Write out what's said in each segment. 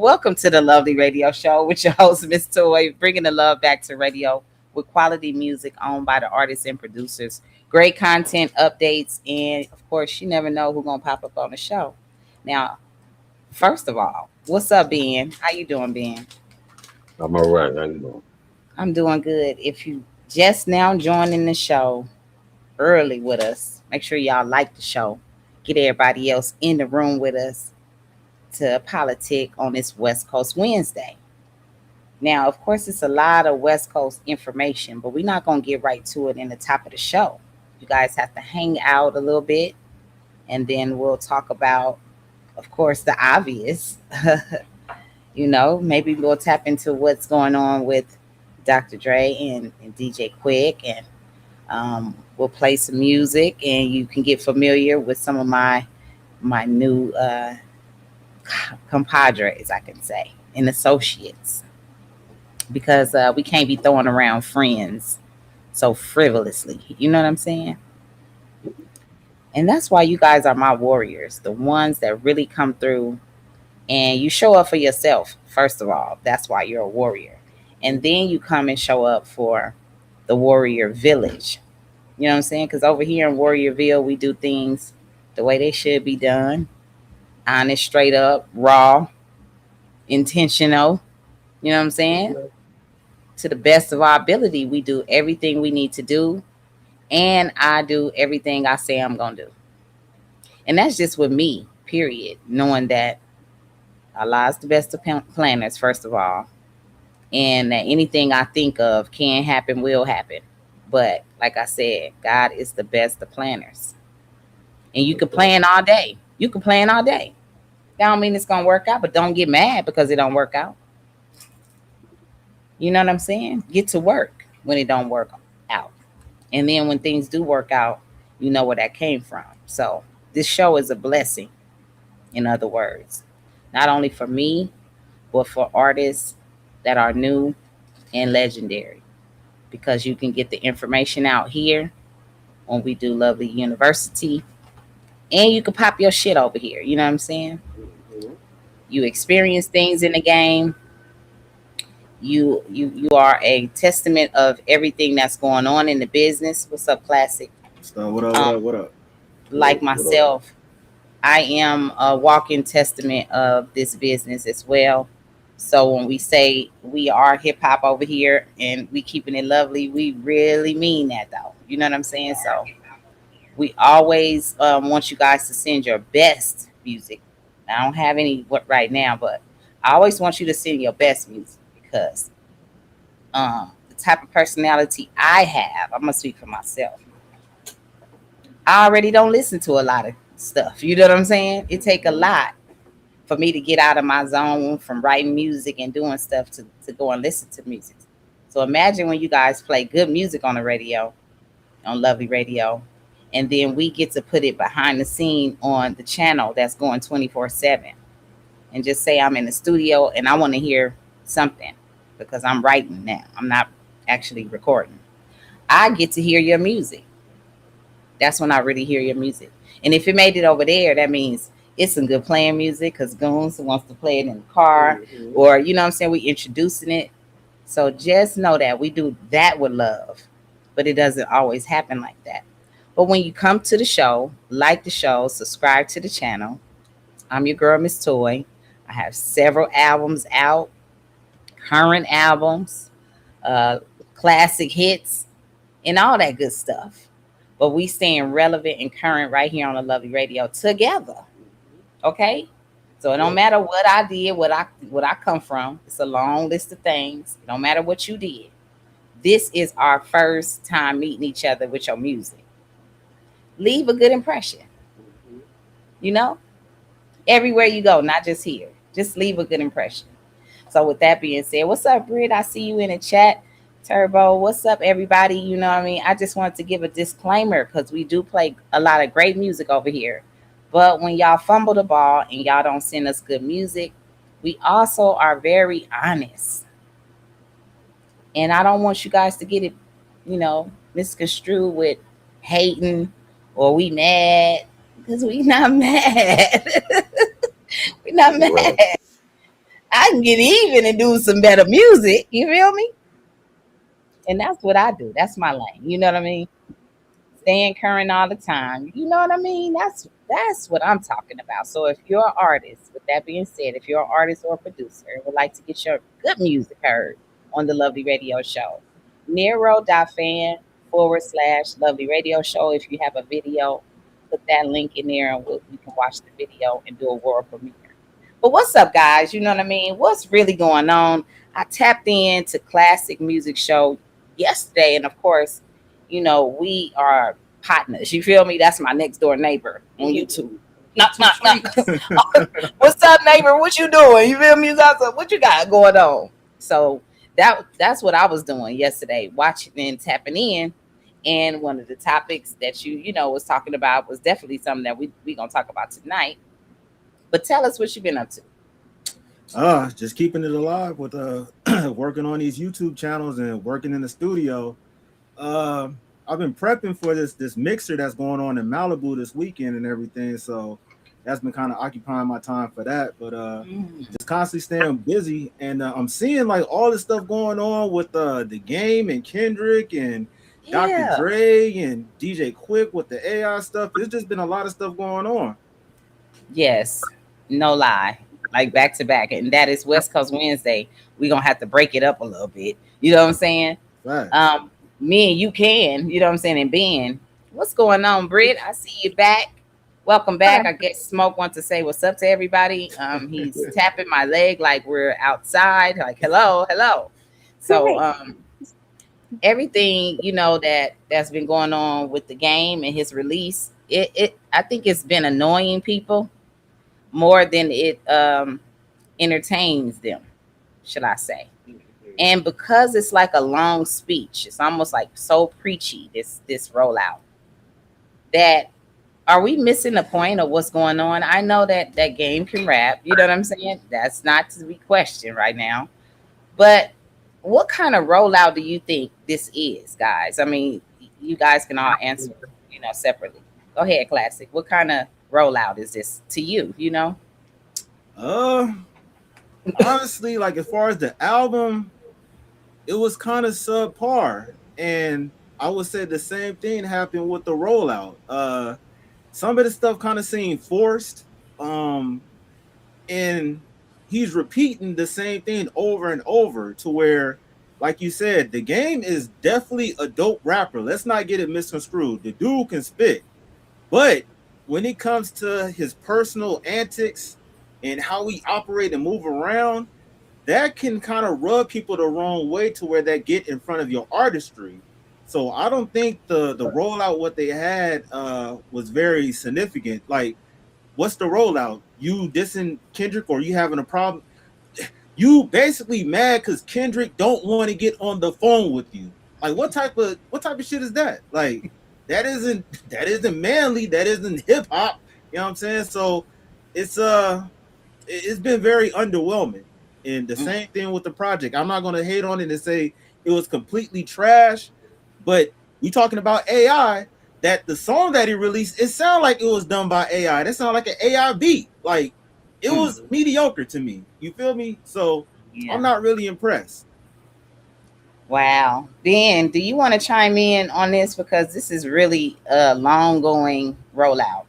Welcome to the Lovely Radio Show with your host, Miss Toy, bringing the love back to radio with quality music owned by the artists and producers, great content updates, and of course, you never know who's gonna pop up on the show. Now, first of all, what's up, Ben? How you doing, Ben? I'm all right. How you doing? I'm doing good. If you just now joining the show early with us, make sure y'all like the show. Get everybody else in the room with us to politic on this West Coast Wednesday. Now, of course, it's a lot of West Coast information, but we're not going to get right to it in the top of the show. You guys have to hang out a little bit, and then we'll talk about, of course, the obvious. Maybe we'll tap into what's going on with Dr. Dre and DJ Quik, and we'll play some music, and you can get familiar with some of my new compadres, I can say, and associates, because we can't be throwing around friends so frivolously. You know what I'm saying? And that's why you guys are my warriors, the ones that really come through and you show up for yourself. First of all, that's why you're a warrior. And then you come and show up for the warrior village. You know what I'm saying? Because over here in Warriorville, we do things the way they should be done. Honest, straight up, raw, intentional. You know what I'm saying? To the best of our ability, we do everything we need to do. And I do everything I say I'm going to do. And that's just with me, period. Knowing that Allah is the best of planners, first of all. And that anything I think of can happen, will happen. But like I said, God is the best of planners. And you can plan all day. You can plan all day. That don't mean it's going to work out, but don't get mad because it don't work out. You know what I'm saying? Get to work when it don't work out. And then when things do work out, you know where that came from. So this show is a blessing, in other words. Not only for me, but for artists that are new and legendary. Because you can get the information out here when we do Lovely University. And you can pop your shit over here. You know what I'm saying? You experience things in the game. You are a testament of everything that's going on in the business. What's up, Classic? What up? Like myself, I am a walking testament of this business as well. So when we say we are hip hop over here and we keeping it lovely, we really mean that, though. You know what I'm saying? So we always want you guys to send your best music. I don't have any right now, but I always want you to send your best music, because the type of personality I have, I'm gonna speak for myself. I already don't listen to a lot of stuff. You know what I'm saying? It take a lot for me to get out of my zone from writing music and doing stuff to go and listen to music. So imagine when you guys play good music on the radio, on Lovely Radio, and then we get to put it behind the scene on the channel that's going 24/7. And just say I'm in the studio and I want to hear something because I'm writing now. I'm not actually recording. I get to hear your music. That's when I really hear your music. And if it made it over there, that means it's some good playing music, because Goons wants to play it in the car, or, you know what I'm saying, we introducing it. So just know that we do that with love, but it doesn't always happen like that. But when you come to the show, like the show, subscribe to the channel. I'm your girl, Miss Toy. I have several albums out, current albums, classic hits, and all that good stuff. But we staying relevant and current right here on the Lovely Radio together. Okay? So it don't matter what I did, what I come from. It's a long list of things. It don't matter what you did. This is our first time meeting each other with your music. Leave a good impression. You know? Everywhere you go, not just here. Just leave a good impression. So with that being said, what's up, Britt? I see you in the chat. Turbo, what's up, everybody? You know what I mean? I just wanted to give a disclaimer, because we do play a lot of great music over here. But when y'all fumble the ball and y'all don't send us good music, we also are very honest. And I don't want you guys to get it, misconstrued with hating or we mad, because we not mad. We not mad. I can get even and do some better music. You feel me? And that's what I do. That's my lane. You know what I mean? Staying current all the time. You know what I mean? That's what I'm talking about. So if you're an artist, with that being said, if you're an artist or a producer and would like to get your good music heard on the Lovely Radio Show, nero.fan / Lovely Radio Show. If you have a video, put that link in there and we can watch the video and do a world premiere. But what's up, guys? You know what I mean? What's really going on? I tapped into Classic Music Show yesterday, and of course, we are partners. You feel me? That's my next door neighbor on YouTube. Knock, knock, knock. What's up, neighbor? What you doing? You feel me? What you got going on? So that's what I was doing yesterday, watching and tapping in. And one of the topics that you was talking about was definitely something that we gonna talk about tonight. But tell us what you've been up to. Just keeping it alive with working on these YouTube channels and working in the studio. I've been prepping for this mixer that's going on in Malibu this weekend and everything. So that's been kind of occupying my time for that. But just constantly staying busy. And I'm seeing like all this stuff going on with the game and Kendrick and Dr. Dre and DJ Quik with the AI stuff. There's just been a lot of stuff going on. Yes, no lie. Like back to back. And that is West Coast Wednesday. We're going to have to break it up a little bit. You know what I'm saying? Right. Me and you can, you know what I'm saying? And Ben, what's going on, Britt? I see you back. Welcome back. I guess Smoke wants to say what's up to everybody. He's tapping my leg like we're outside, like hello. So everything that's been going on with the game and his release, I think it's been annoying people more than it entertains them, should I say. And because it's like a long speech, it's almost like so preachy, this rollout, that are we missing the point of what's going on? I know that game can rap, you know what I'm saying? That's not to be questioned right now. But what kind of rollout do you think this is, guys? I mean, you guys can all answer, separately. Go ahead, Classic. What kind of rollout is this to you, Honestly, like as far as the album, it was kind of subpar, and I would say the same thing happened with the rollout. Some of the stuff kind of seemed forced, and he's repeating the same thing over and over to where, like you said, the game is definitely a dope rapper. Let's not get it misconstrued. The dude can spit, but when it comes to his personal antics and how he operate and move around, that can kind of rub people the wrong way to where they get in front of your artistry. So I don't think the rollout what they had was very significant. Like, what's the rollout? You dissing Kendrick or you having a problem? You basically mad because Kendrick don't want to get on the phone with you. Like, what type of shit is that? Like, that isn't manly. That isn't hip hop. You know what I'm saying? So it's been very underwhelming. And the same thing with the project. I'm not going to hate on it and say it was completely trash, but we talking about AI. That the song that he released, it sounded like it was done by AI. That sounded like an AI beat. Like, it was mediocre to me. You feel me? So I'm not really impressed. Wow. Ben, do you want to chime in on this? Because this is really a long going rollout.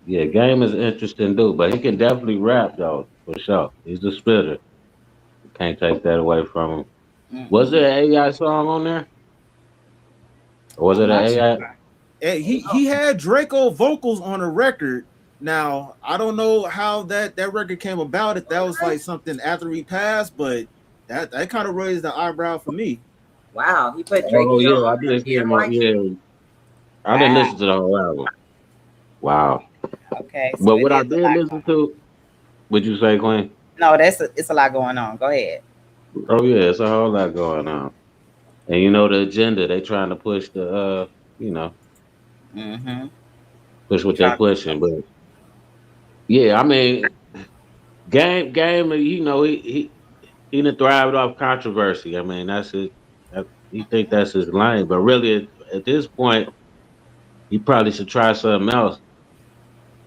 Yeah, game is an interesting dude, but he can definitely rap though, for sure. He's a spitter. Can't take that away from him. Was there an AI song on there? Or was it an AI? He had Draco vocals on a record. Now, I don't know how that record came about, if that was like something after he passed, but that kind of raised the eyebrow for me. Wow, he put Drake. Oh yeah, I did hear my I didn't listen to the whole album. Wow. Okay. So but what I did listen to, would you say, Queen? No, it's a lot going on. Go ahead. Oh yeah, it's a whole lot going on. And you know the agenda, they trying to push the push what they pushing. But yeah, I mean game, he done thrived off controversy. I mean, that's it. He think that's his lane, but really at this point, he probably should try something else.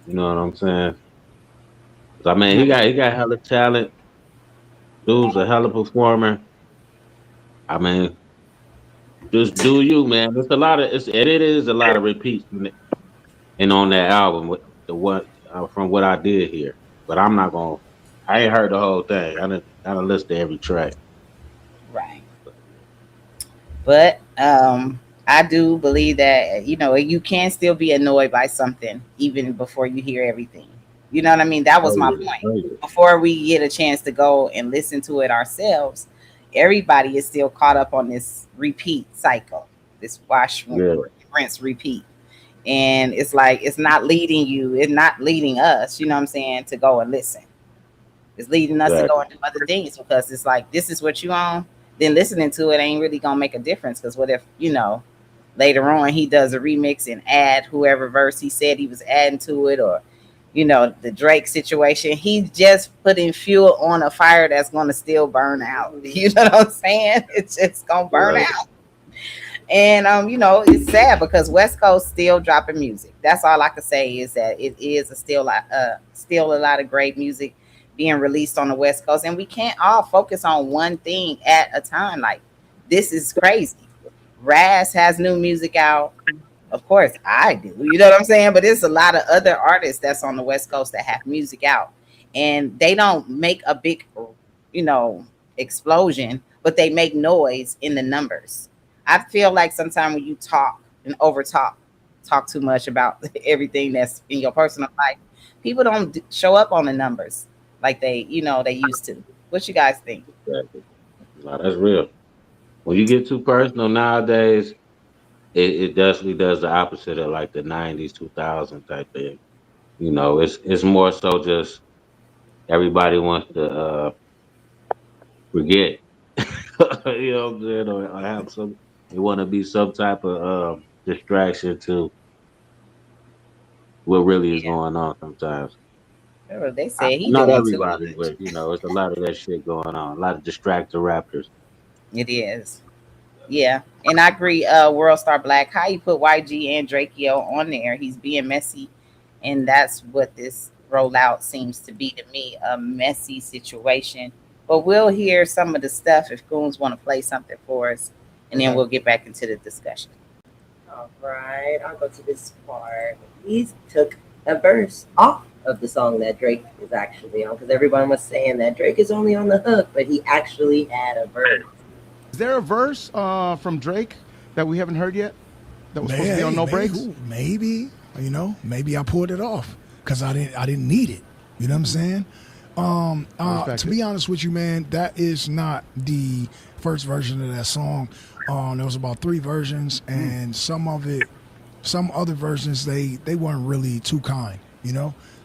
You know what I'm saying? I mean, he got hella talent. Dude's a hella performer. I mean, just do you, man. There's a lot of it is a lot of repeats and on that album with the what from what I did here. But I'm not gonna. I ain't heard the whole thing. I didn't listen to every track. Right. But I do believe that you can still be annoyed by something even before you hear everything. You know what I mean? That was Oh my yeah, point. oh yeah, Before we get a chance to go and listen to it ourselves, everybody is still caught up on this repeat cycle, this wash, yeah. rinse, repeat. And it's like it's not leading you, it's not leading us, you know what I'm saying, to go and listen. It's leading us to go Exactly. and do other things because it's like this is what you own. Then listening to it ain't really gonna make a difference because what if later on he does a remix and add whoever verse he said he was adding to it, or the Drake situation. He's just putting fuel on a fire that's gonna still burn out. You know what I'm saying? It's just gonna burn Right. out. And it's sad because West Coast still dropping music. That's all I can say is that it is still a lot of great music being released on the West Coast, and we can't all focus on one thing at a time. Like this is crazy. Raz has new music out. Of course, I do. You know what I'm saying? But there's a lot of other artists that's on the West Coast that have music out, and they don't make a big, you know, explosion, but they make noise in the numbers. I feel like sometimes when you talk and over talk too much about everything that's in your personal life, people don't show up on the numbers like they used to. What you guys think? Exactly. No, that's real. When you get too personal nowadays, it definitely does the opposite of like the '90s, 2000 type thing. It's more so just everybody wants to forget. You know what I'm saying? Or have some. They want to be some type of distraction to what really is Yeah. going on. Sometimes, They say he not doing too everybody, much. but it's a lot of that shit going on. A lot of distracted rappers. It is. Yeah, and I agree. World Star Black, how you put YG and Drakeo on there? He's being messy, and that's what this rollout seems to be to me, a messy situation. But we'll hear some of the stuff if Goons want to play something for us, and then Okay. we'll get back into the discussion. All right, I'll go to this part. He took a verse off of the song that Drake is actually on because everyone was saying that Drake is only on the hook, but he actually had a verse. Is there a verse from Drake that we haven't heard yet that was supposed to be on No Breaks? Maybe maybe I pulled it off because I didn't need it. You know what I'm saying? To be honest with you, man, that is not the first version of that song. There was about 3 versions, and some other versions they weren't really too kind.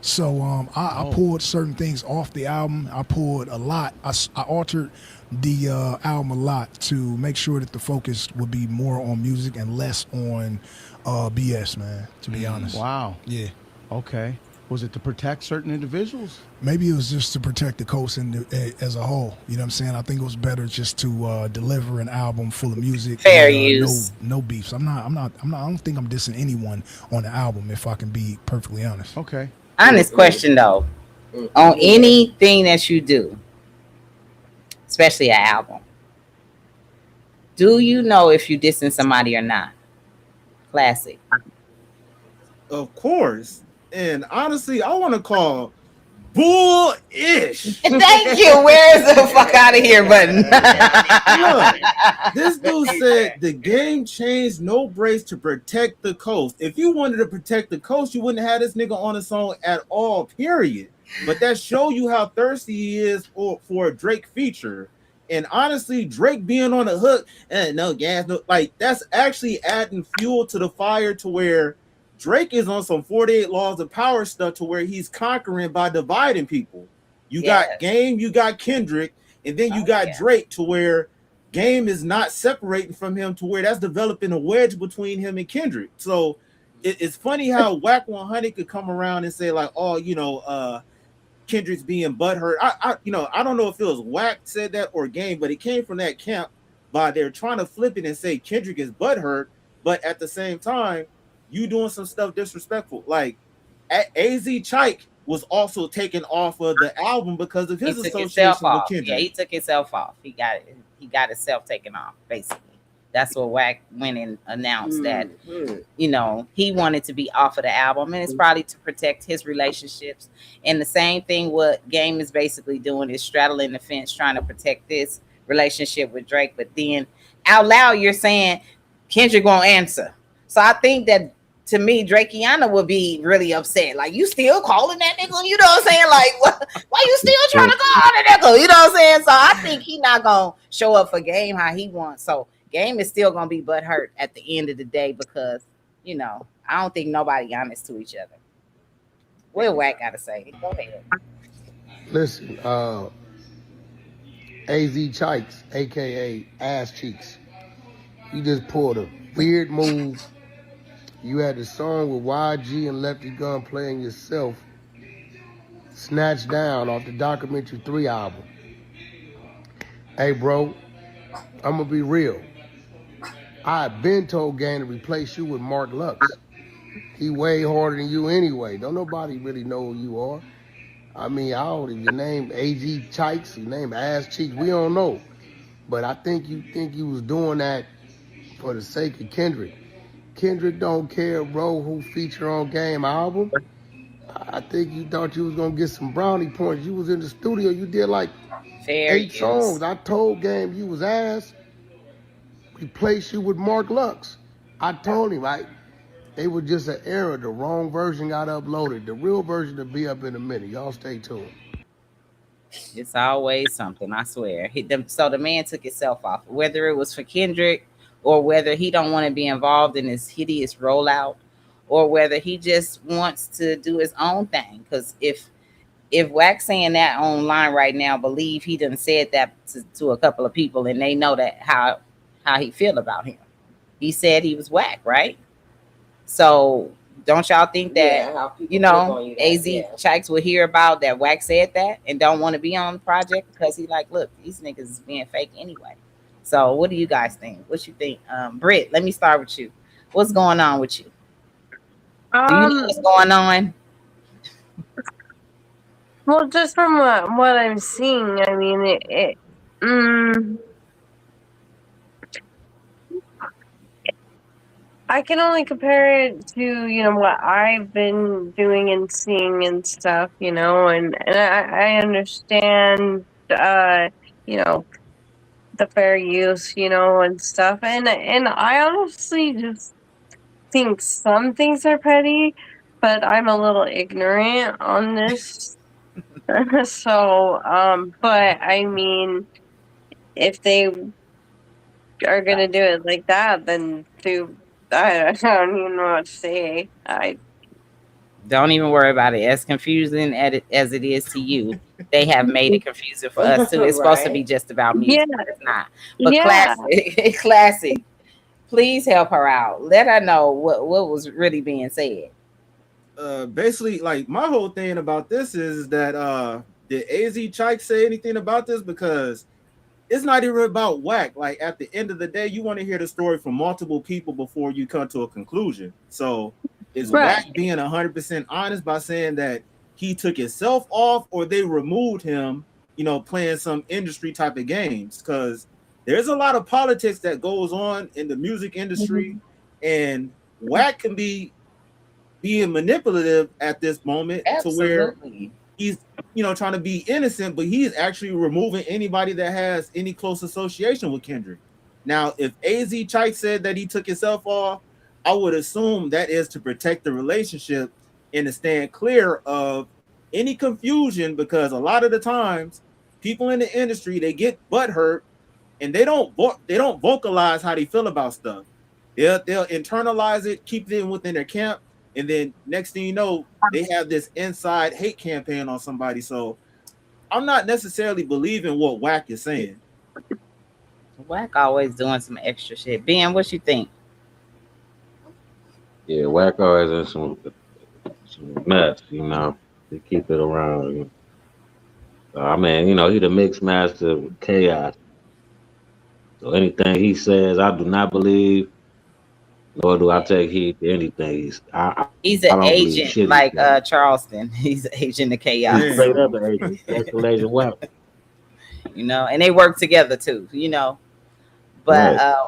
So I pulled certain things off the album. I pulled a lot. I altered the album a lot to make sure that the focus would be more on music and less on BS, man, to be honest. Wow. Yeah. Okay. Was it to protect certain individuals? Maybe it was just to protect the coast as a whole. You know what I'm saying? I think it was better just to deliver an album full of music. Fair and, use. No beefs. I don't think I'm dissing anyone on the album, if I can be perfectly honest. Okay. Honest question though, on anything that you do, especially an album, do you know if you dissing somebody or not? Classic. Of course. And honestly, I want to call bullish. Thank you. Where's the fuck out of here button? Look, this dude said the game changed no breaks to protect the coast. If you wanted to protect the coast, you wouldn't have this nigga on the song at all, period. But that show you how thirsty he is for a Drake feature. And honestly, Drake being on the hook and no gas, no, like that's actually adding fuel to the fire to where Drake is on some 48 laws of power stuff to where he's conquering by dividing people. You got Game, you got Kendrick, and then you got Drake to where Game is not separating from him to where that's developing a wedge between him and Kendrick. So it's funny how Whack 100 could come around and say like, oh, Kendrick's being butthurt. I don't know if it was Whack said that or Game, but it came from that camp by they're trying to flip it and say Kendrick is butthurt, but at the same time, you doing some stuff disrespectful. Like AZ Chike was also taken off of the album because of He his took himself association with off. Yeah, Kendrick. he took himself off. He got himself taken off, basically. That's what Wack went and announced that, he wanted to be off of the album, and it's probably to protect his relationships. And the same thing what Game is basically doing is straddling the fence, trying to protect this relationship with Drake. But then out loud, you're saying Kendrick won't answer. So I think that to me, Drakeana would be really upset. Like, you still calling that nigga? You know what I'm saying? Like, why you still trying to call that nigga? You know what I'm saying? So I think he not gonna show up for Game how he wants. So Game is still gonna be butthurt at the end of the day because I don't think nobody honest to each other. What Wack gotta say? Go ahead. Listen, AZ Chikes, aka Ass Cheeks. You just pulled a weird move. You had the song with YG and Lefty Gun playing yourself, snatched down off the Documentary 3 album. Hey, bro, I'm gonna be real. I've been told Game to replace you with Mark Lux. He way harder than you anyway. Don't nobody really know who you are. I mean, I don't even, your name AG Chikes, your name Ass Cheeks, we don't know. But I think you was doing that for the sake of Kendrick. Kendrick don't care, bro, who feature on Game album. I think you thought you was gonna get some brownie points. You was in the studio, you did like Fair 8 use. songs. I told Game you was ass. Replace you with Mark Lux. I told him, it was just an error. The wrong version got uploaded. The real version will be up in a minute. Y'all stay tuned. It's always something, I swear. So the man took himself off, whether it was for Kendrick or whether he don't want to be involved in this hideous rollout, or whether he just wants to do his own thing. Because if Wack saying that online right now, believe he done said that to a couple of people, and they know that how he feel about him. He said he was Wack, right? So don't y'all think that AZ Chikes will hear about that Wack said that and don't want to be on the project because he like, look, these niggas is being fake anyway. So what do you guys think? What you think? Britt, let me start with you. What's going on with you? Do you know what's going on? Well, just from what I'm seeing, I mean, I can only compare it to, what I've been doing and seeing and stuff, and I understand, the fair use, and stuff. And I honestly just think some things are petty, but I'm a little ignorant on this. So, but I mean, if they are gonna do it like that, then I don't even know what to say. Don't even worry about it. As confusing as it is to you, they have made it confusing for us too. It's supposed to be just about music, but it's not. But classic. Please help her out. Let her know what was really being said. Basically, like my whole thing about this is that did AZ Chike say anything about this? Because it's not even about Wack. Like at the end of the day, you want to hear the story from multiple people before you come to a conclusion. So is Wack being 100% honest by saying that he took himself off or they removed him, playing some industry type of games? Because there's a lot of politics that goes on in the music industry, and Wack can be being manipulative at this moment. Absolutely. To where he's trying to be innocent, but he's actually removing anybody that has any close association with Kendrick. Now, if AZ Chike said that he took himself off, I would assume that is to protect the relationship and to stand clear of any confusion, because a lot of the times people in the industry, they get butthurt and they don't vocalize how they feel about stuff. They'll internalize it, keep it within their camp, and then next thing you know, they have this inside hate campaign on somebody. So I'm not necessarily believing what Wack is saying. Wack always doing some extra shit. Ben, what you think? Yeah, Wack always in some mess, to keep it around. I mean, he the mixed master of chaos. So anything he says, I do not believe. nor do I take heed to anything. I don't He's an believe shit he agent said. like Charleston. He's an agent of He's straight chaos, up Damn. an agent, escalation weapon. and they work together too. But Right.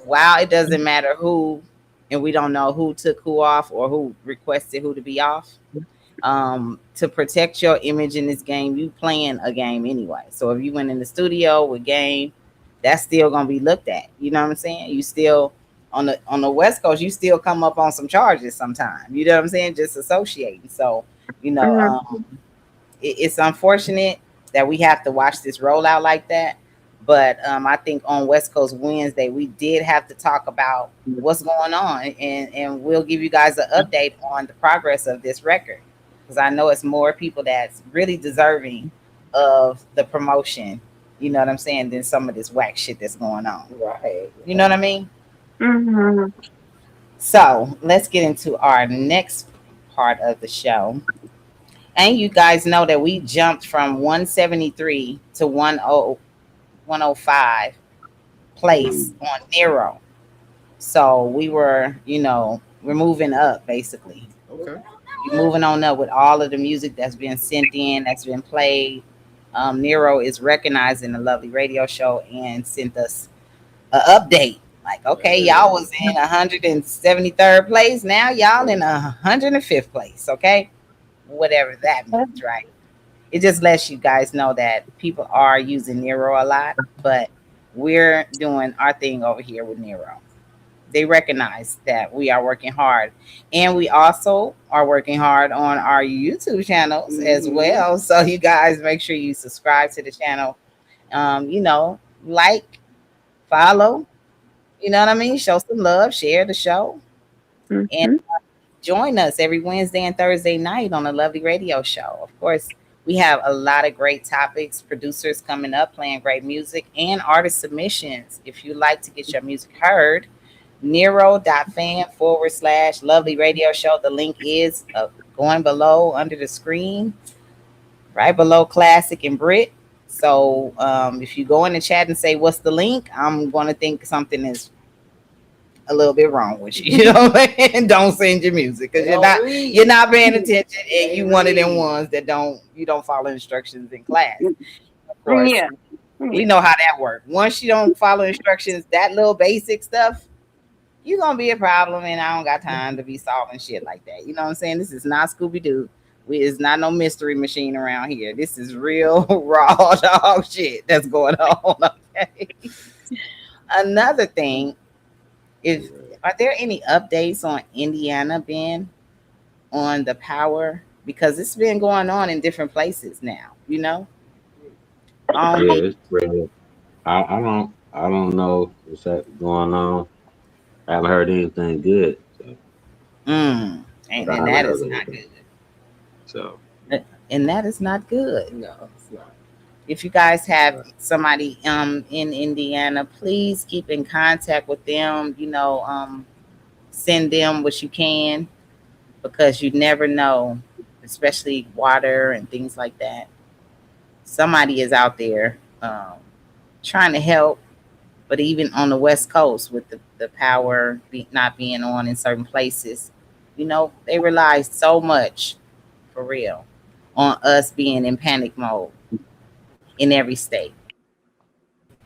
while it doesn't matter who, and we don't know who took who off or who requested who to be off, to protect your image in this game, you playing a game anyway. So if you went in the studio with game, that's still gonna be looked at. You know what I'm saying? You still on the West Coast, you still come up on some charges sometime. You know what I'm saying? Just associating. So you know, Mhm. it's unfortunate that we have to watch this roll out like that. But I think on West Coast Wednesday, we did have to talk about what's going on, and we'll give you guys an update on the progress of this record, because I know it's more people that's really deserving of the promotion. You know what I'm saying? Than some of this whack shit that's going on. Right. You know what I mean? Mhm. So let's get into our next part of the show. And you guys know that we jumped from 173 to 105 place on Nero. So we're moving up basically. Okay. We're moving on up with all of the music that's been sent in, that's been played. Nero is recognizing the Lovely Radio Show and sent us an update. Like, okay, y'all Hey. was in 173rd place. Now y'all in 105th place. Okay, whatever that means, right? It just lets you guys know that people are using Nero a lot, but we're doing our thing over here with Nero. They recognize that we are working hard, and we also are working hard on our YouTube channels as well. So you guys make sure you subscribe to the channel. Like, follow. You know what I mean? Show some love, share the show, and Mhm. join us every Wednesday and Thursday night on the Lovely Radio Show. Of course, we have a lot of great topics, producers coming up playing great music, and artist submissions. If you like to get your music heard, nero.fan/ Lovely Radio Show. The link is going below under the screen, right below Classic and Brit. So if you go in the chat and say, "What's the link?" I'm going to think something is a little bit wrong with you. You know what I mean? Don't send your music because They you're don't not read. you're not paying attention, and They you one of them read. ones that don't follow instructions in class. Of course, Yeah. we Yeah. know how that works. Once you don't follow instructions, that little basic stuff, you're gonna be a problem, and I don't got time to be solving shit like that. You know what I'm saying? This is not Scooby Doo. It's not no mystery machine around here. This is real raw dog shit that's going on. Okay. Another thing is, are there any updates on Indiana, Ben, on the power? Because it's been going on in different places now. I don't Yeah, hear. it's real. I don't know what's that going on. I haven't heard anything good. So, but And I haven't that heard is not anything. good. So And that is not good. No, it's not. If you guys have somebody in Indiana, please keep in contact with them. Send them what you can, because you never know, especially water and things like that. Somebody is out there trying to help, but even on the West Coast with the power not being on in certain places, they rely so much, for real, on us being in panic mode in every state.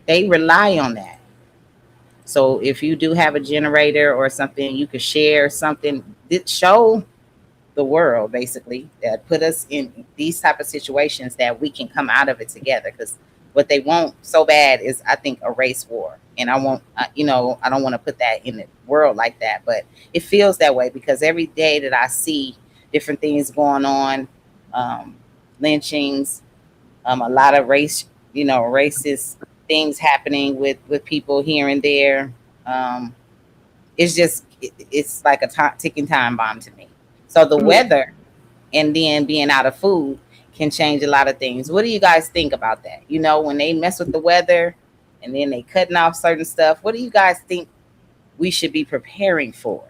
They rely on that. So if you do have a generator or something, you could share something that show the world basically, that put us in these type of situations, that we can come out of it together. Because what they want so bad is, I think, a race war. And I don't want to put that in the world like that, but it feels that way because every day that I see different things going on, um, lynchings, a lot of racist things happening with people here and there. um, it's like a ticking time bomb to me. So the Yeah. weather, and then being out of food, can change a lot of things. What do you guys think about that? When they mess with the weather and then they cutting off certain stuff, what do you guys think we should be preparing for?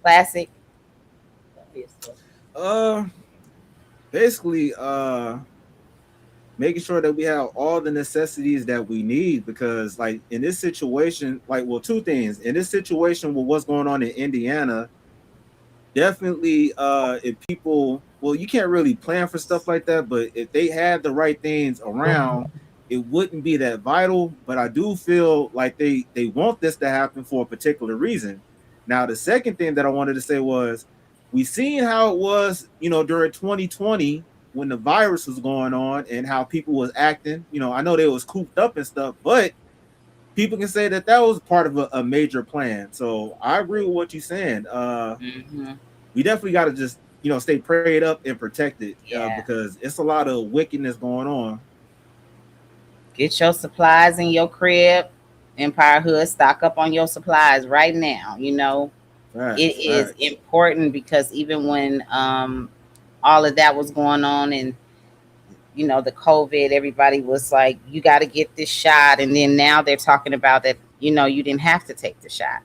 Classic. Obviously. Uh, basically, making sure that we have all the necessities that we need. Because like in this situation, like, well, two things in this situation with what's going on in Indiana, definitely if people, well, you can't really plan for stuff like that, but if they had the right things around, it wouldn't be that vital. But I do feel like they want this to happen for a particular reason. Now the second thing that I wanted to say was, we seen how it was, during 2020 when the virus was going on and how people was acting. I know they was cooped up and stuff, but people can say that that was part of a major plan. So I agree with what you're saying. Mm-hmm. We definitely got to just stay prayed up and protected, Yeah. because it's a lot of wickedness going on. Get your supplies in your crib. Empire Hood, stock up on your supplies right now. It Facts, is facts. important because even when all of that was going on and the COVID, everybody was like, you got to get this shot. And then now they're talking about that, you didn't have to take the shot.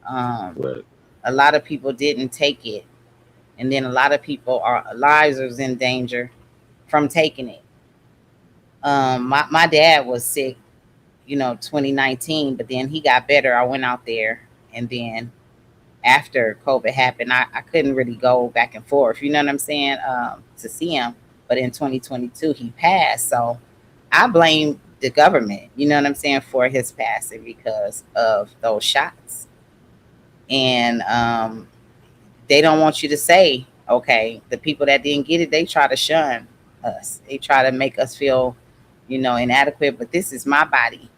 Um, Right. a lot of people didn't take it. And then a lot of people, our lives was in danger from taking it. My dad was sick, 2019, but then he got better. I went out there, and then after COVID happened, I couldn't really go back and forth, you know what I'm saying, to see him. But in 2022, he passed. So I blame the government, you know what I'm saying, for his passing because of those shots. And they don't want you to say, okay, the people that didn't get it, they try to shun us. They try to make us feel, inadequate. But this is my body,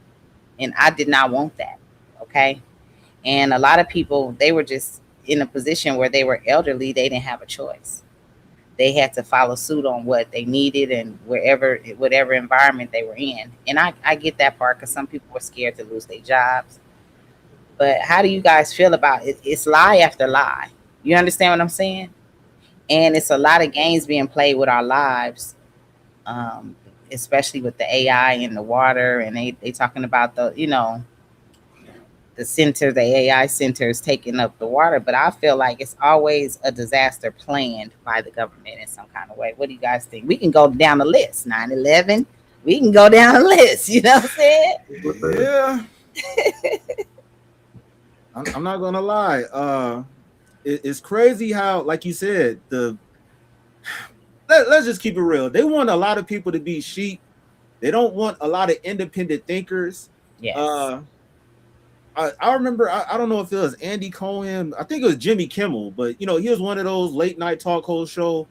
and I did not want that. Okay. And a lot of people, they were just in a position where they were elderly. They didn't have a choice. They had to follow suit on what they needed and whatever environment they were in. And I get that part because some people were scared to lose their jobs. But how do you guys feel about it? It's lie after lie. You understand what I'm saying? And it's a lot of games being played with our lives, um, especially with the AI in the water. And they talking about the center, the AI center is taking up the water, but I feel like it's always a disaster planned by the government in some kind of way. What do you guys think? We can go down the list. 9/11. We can go down the list. You know what I'm saying? Yeah, I'm not gonna lie. It's crazy how, like you said, let's just keep it real. They want a lot of people to be sheep. They don't want a lot of independent thinkers. Yes. Uh, I remember, I don't know if it was Andy Cohen, I think it was Jimmy Kimmel, but he was one of those late night talk host show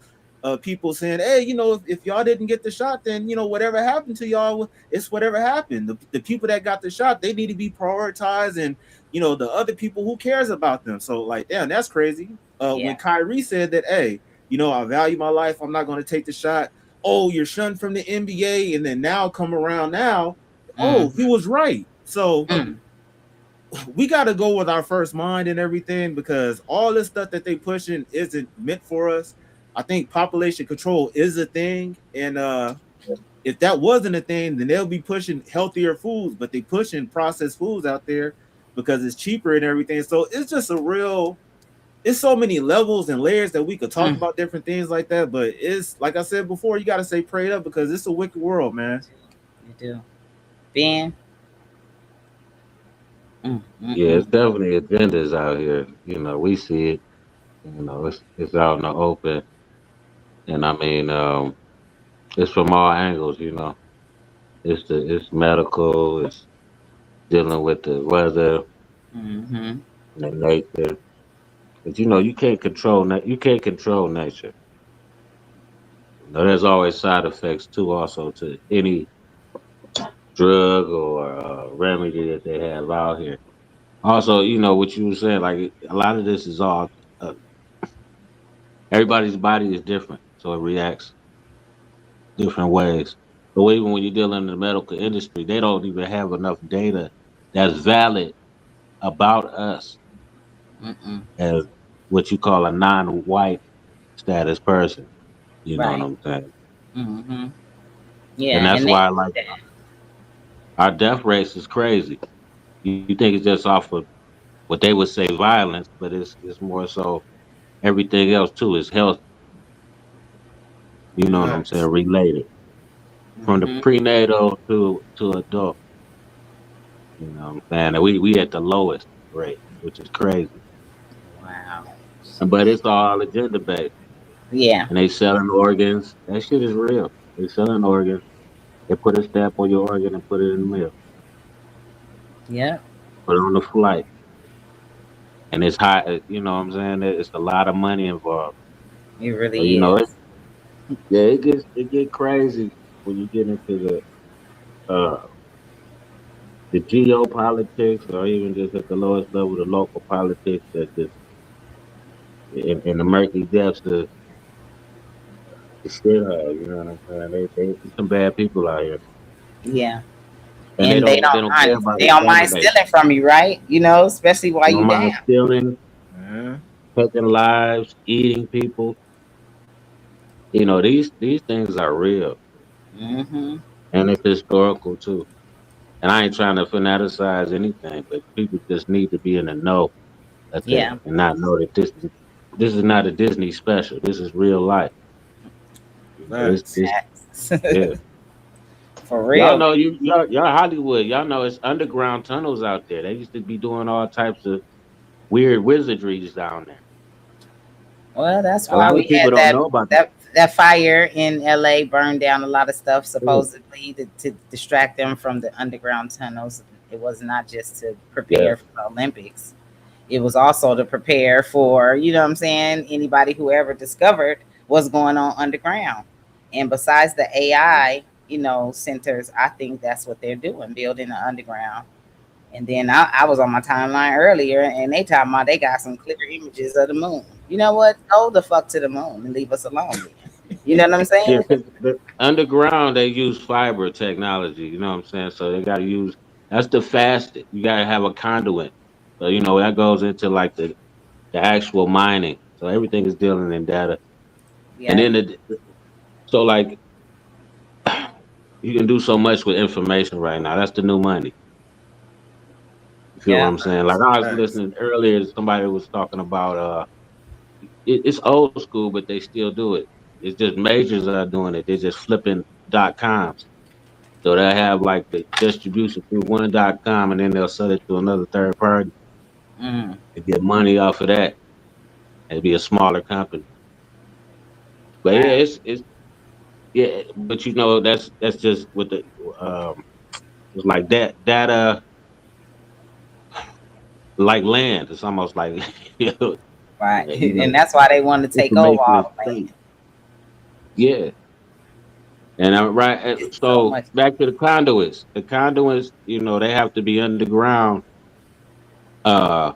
people saying, hey, if y'all didn't get the shot, then whatever happened to y'all, it's whatever happened. The people that got the shot, they need to be prioritized, and the other people, who cares about them? So like, damn, that's crazy. When Yeah. Kyrie said that, hey, I value my life, I'm not going to take the shot. Oh, you're shunned from the NBA, and then now come around now, oh, he Mm. was right. So Mm. we got to go with our first mind and everything, because all this stuff that they pushing isn't meant for us. I think population control is a thing, and if that wasn't a thing, then they'll be pushing healthier foods, but they pushing processed foods out there because it's cheaper and everything. So it's just it's so many levels and layers that we could talk Mm. about different things like that. But it's like I said before, you got to say prayed up, because it's a wicked world, man. You do. Ben. Mm. Mm. Yeah, it's Mm. definitely agendas out here. We see it. It's out in the open, and I mean, it's from all angles. It's medical. It's dealing with the weather, Mm-hmm. the nature. But you can't control nature. There's always side effects too, also to any drug or remedy that they have out here. Also, what you were saying, like a lot of this is all uh, everybody's body is different, so it reacts different ways. So even when you're dealing in the medical industry, they don't even have enough data that's valid about us Mm-mm. as what you call a non-white status person. You know what Right. I'm saying? Mm-hmm. And Yeah, that's and they why, like, our death rates is crazy. You think it's just off of what they would say violence, but it's more so everything else too is health. You know what I'm saying? Facts. Related. from the Hmm. prenatal to adult. You know what I'm saying? And we at the lowest rate, which is crazy. Wow. But it's all agenda based. Yeah. And they selling organs. That shit is real. They selling organs. They put a stamp on your organ and put it in the mail. Yeah. Put it on the flight. And it's high, you know what I'm saying? It's a lot of money involved. It So, really is. yeah, it get crazy when you get into the geopolitics or even just at the lowest level, the local politics that just in the murky depths of the shit you know what I'm saying? There's some bad people out here. Yeah. And they And don't they don't care about they the don't mind standard. stealing from you, right? Especially while They don't you mind down. stealing, Man. taking lives, eating people. These things are real Hmm. and it's historical too. And I ain't trying to fanaticize anything, but people just need to be in the know. That's it, Yeah. and not know that this is not a Disney special. This is real life. Facts. This yeah. For Y'all real. know y'all Hollywood. Y'all know it's underground tunnels out there. They used to be doing all types of weird wizardries down there. Well, that's A why lot of we people had don't know about that. that fire in LA burned down a lot of stuff Yeah, supposedly to distract them from the underground tunnels. It was not just to yeah, prepare for the Olympics. It was also to prepare for, you know what I'm saying, anybody who ever discovered what's going on underground. And besides the AI, centers, I think that's what they're doing, building the underground. And then I was on my timeline earlier, and they talking about they got some clear images of the moon. You know what? Go the fuck to the moon and leave us alone, then. You know what I'm yeah. saying? 'Cause the underground they use fiber technology. You know what I'm saying? So they got to use that's the fastest. You got to have a conduit. So that goes into like the actual mining. So everything is dealing in data. And Yeah, then so like you can do so much with information right now. That's the new money. You feel what yeah, I'm saying? Like I was Facts. listening earlier, somebody was talking about it's old school, but they still do it. It's just majors are doing it. They're just flipping .coms. So they have like the distribution through one .com, and then they'll sell it to another third party mm, and get money off of that. It'd be a smaller company. But yeah, wow, it's yeah, but that's just with the um, it's like that data like land. It's almost like right. you And know that's why they want to take over information is all the state. land. Yeah, and I'm right. It's so So much. back to the conduits. The conduits, they have to be underground. Uh,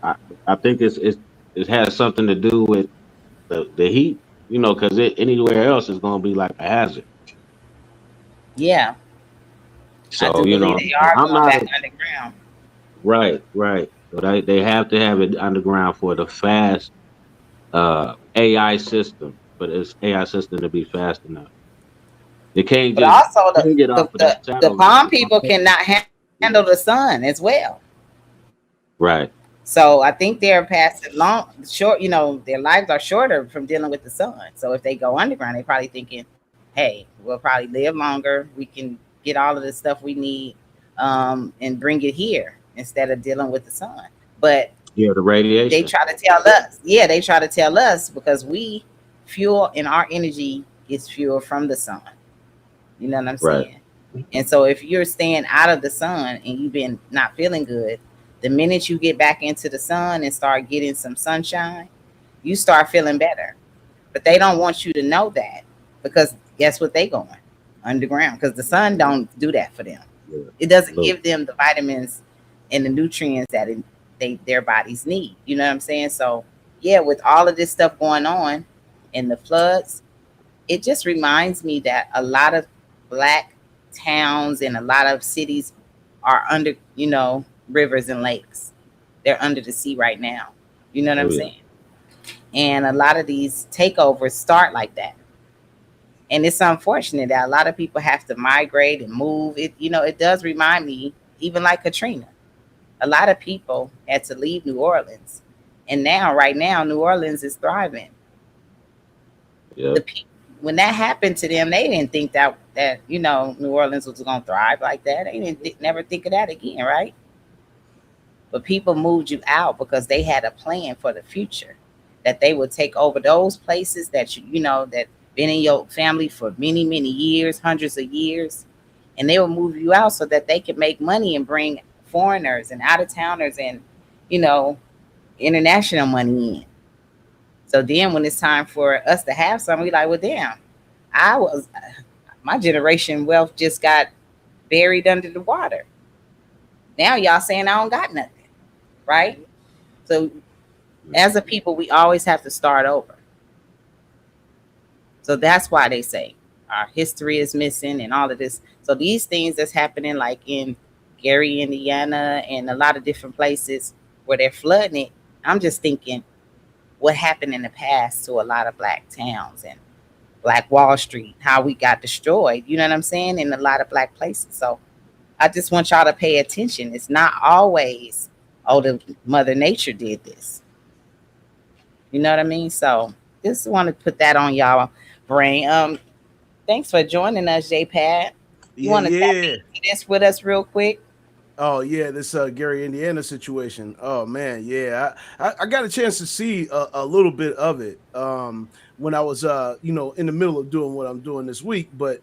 I, I think it has something to do with the heat. Because anywhere else is going to be like a hazard. Yeah, I So do believe they are I'm going not back underground. right. So they have to have it underground for the fast AI system, but it's AI system to be fast enough. They can't But just also ping it off of that the satellite. palm It's gonna people take cannot handle the sun as well. right. So I think they're past it long short, their lives are shorter from dealing with the sun. So if they go underground, they're probably thinking, hey, we'll probably live longer. We can get all of the stuff we need, and bring it here instead of dealing with the sun. But Yeah, the they radiation. try to tell us, yeah, they try to tell us because we fuel and our energy is fuel from the sun. You know what I'm Right. saying? And so if you're staying out of the sun and you've been not feeling good, the minute you get back into the sun and start getting some sunshine, you start feeling better. But they don't want you to know that because guess what they going underground because the sun don't do that for them. Yeah. It doesn't Look. give them the vitamins and the nutrients that their bodies need. You know what I'm saying? So yeah, with all of this stuff going on and the floods, it just reminds me that a lot of black towns and a lot of cities are under, rivers and lakes. They're under the sea right now. You know what Oh I'm yeah. saying? And a lot of these takeovers start like that. And it's unfortunate that a lot of people have to migrate and move. It does remind me, even like Katrina, a lot of people had to leave New Orleans. And now, right now, New Orleans is thriving. Yeah. The people when that happened to them, they didn't think that New Orleans was gonna thrive like that. They didn't never think of that again, right? But people moved you out because they had a plan for the future, that they would take over those places that that been in your family for many many years, hundreds of years, and they will move you out so that they can make money and bring foreigners and out of towners and you know international money in. So then when it's time for us to have something, we like, well, damn, I was my generation wealth just got buried under the water. Now y'all saying I don't got nothing, right? So as a people, we always have to start over. So that's why they say our history is missing and all of this. So these things that's happening like in Gary, Indiana, and a lot of different places where they're flooding it, I'm just thinking what happened in the past to a lot of black towns and Black Wall Street, how we got destroyed, you know what I'm saying, in a lot of black places. So I just want y'all to pay attention. It's not always, oh, the Mother Nature did this. You know what I mean? So just want to put that on y'all brain. Thanks for joining us, JPad. You want to tap into this with us real quick? Oh yeah, this Gary, Indiana situation. Oh man, yeah, I got a chance to see a little bit of it when I was in the middle of doing what I'm doing this week. But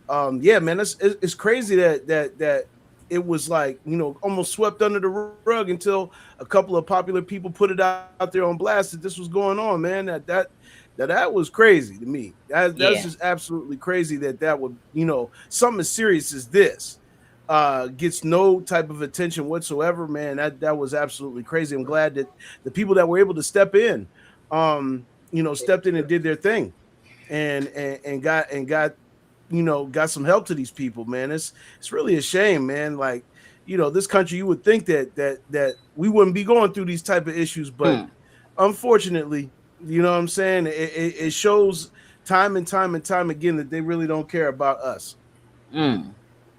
yeah, man, it's crazy that it was like almost swept under the rug until a couple of popular people put it out there on blast that this was going on. Man, that was crazy to me. That's just absolutely crazy that would something as serious as this gets no type of attention whatsoever, man. That was absolutely crazy. I'm glad that the people that were able to step in, stepped in and did their thing, and got got some help to these people, man. It's really a shame, man. Like this country, you would think that we wouldn't be going through these type of issues, but unfortunately, you know what I'm saying. It shows time and time and time again that they really don't care about us.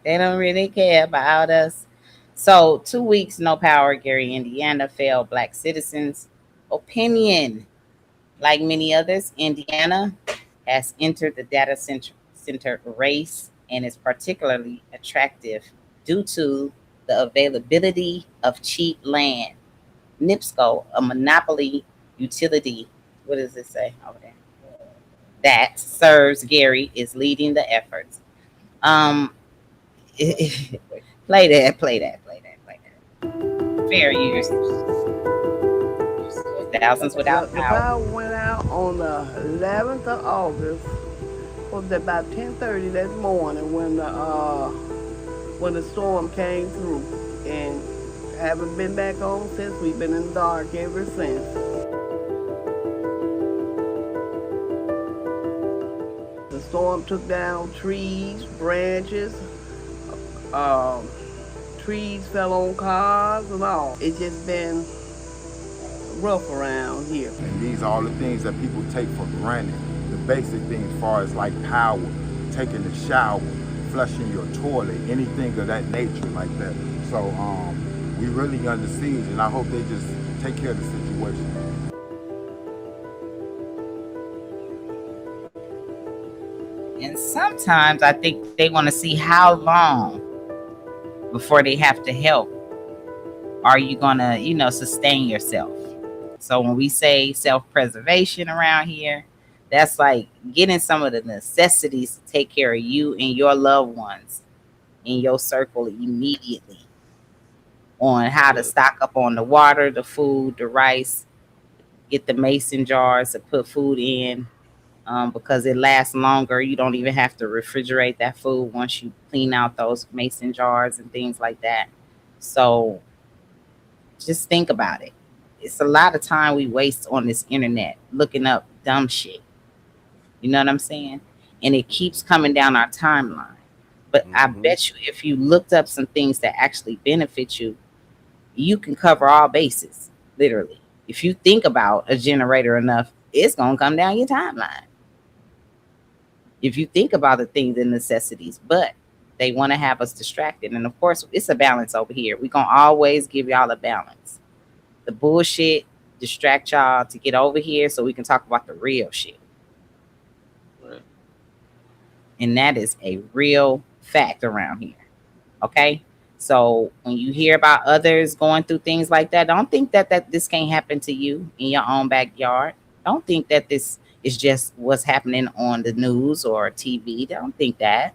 They don't really care about us. So 2 weeks, no power. Gary, Indiana failed black citizens' opinion. Like many others, Indiana has entered the data center race and is particularly attractive due to the availability of cheap land. NIPSCO, a monopoly utility, what does it say over there? That serves Gary, is leading the efforts. Um, play that, play that, play that, play that. Fair use. Thousands without The power. power went out on the 11th of August. Was about 10:30 that morning when the storm came through, and haven't been back on since. We've been in the dark ever since. The storm took down trees, branches, trees fell on cars and all. It's just been rough around here. And these are all the things that people take for granted. The basic things as far as like power, taking a shower, flushing your toilet, anything of that nature like that. So we really under siege, and I hope they just take care of the situation. And sometimes I think they want to see how long before they have to help are you gonna, sustain yourself. So when we say self-preservation around here, that's like getting some of the necessities to take care of you and your loved ones in your circle immediately, on how to stock up on the water, the food, the rice, get the mason jars to put food in, because it lasts longer. You don't even have to refrigerate that food once you clean out those mason jars and things like that. So just think about it. It's a lot of time we waste on this internet looking up dumb shit. You know what I'm saying? And it keeps coming down our timeline. But I bet you if you looked up some things that actually benefit you, you can cover all bases, literally. If you think about a generator enough, it's going to come down your timeline. If you think about the things and necessities, but they want to have us distracted. And of course, it's a balance over here. We're going to always give y'all a balance. The bullshit distract y'all to get over here so we can talk about the real shit. Right. And that is a real fact around here. Okay. So when you hear about others going through things like that, don't think that this can't happen to you in your own backyard. Don't think that this is just what's happening on the news or TV. Don't think that,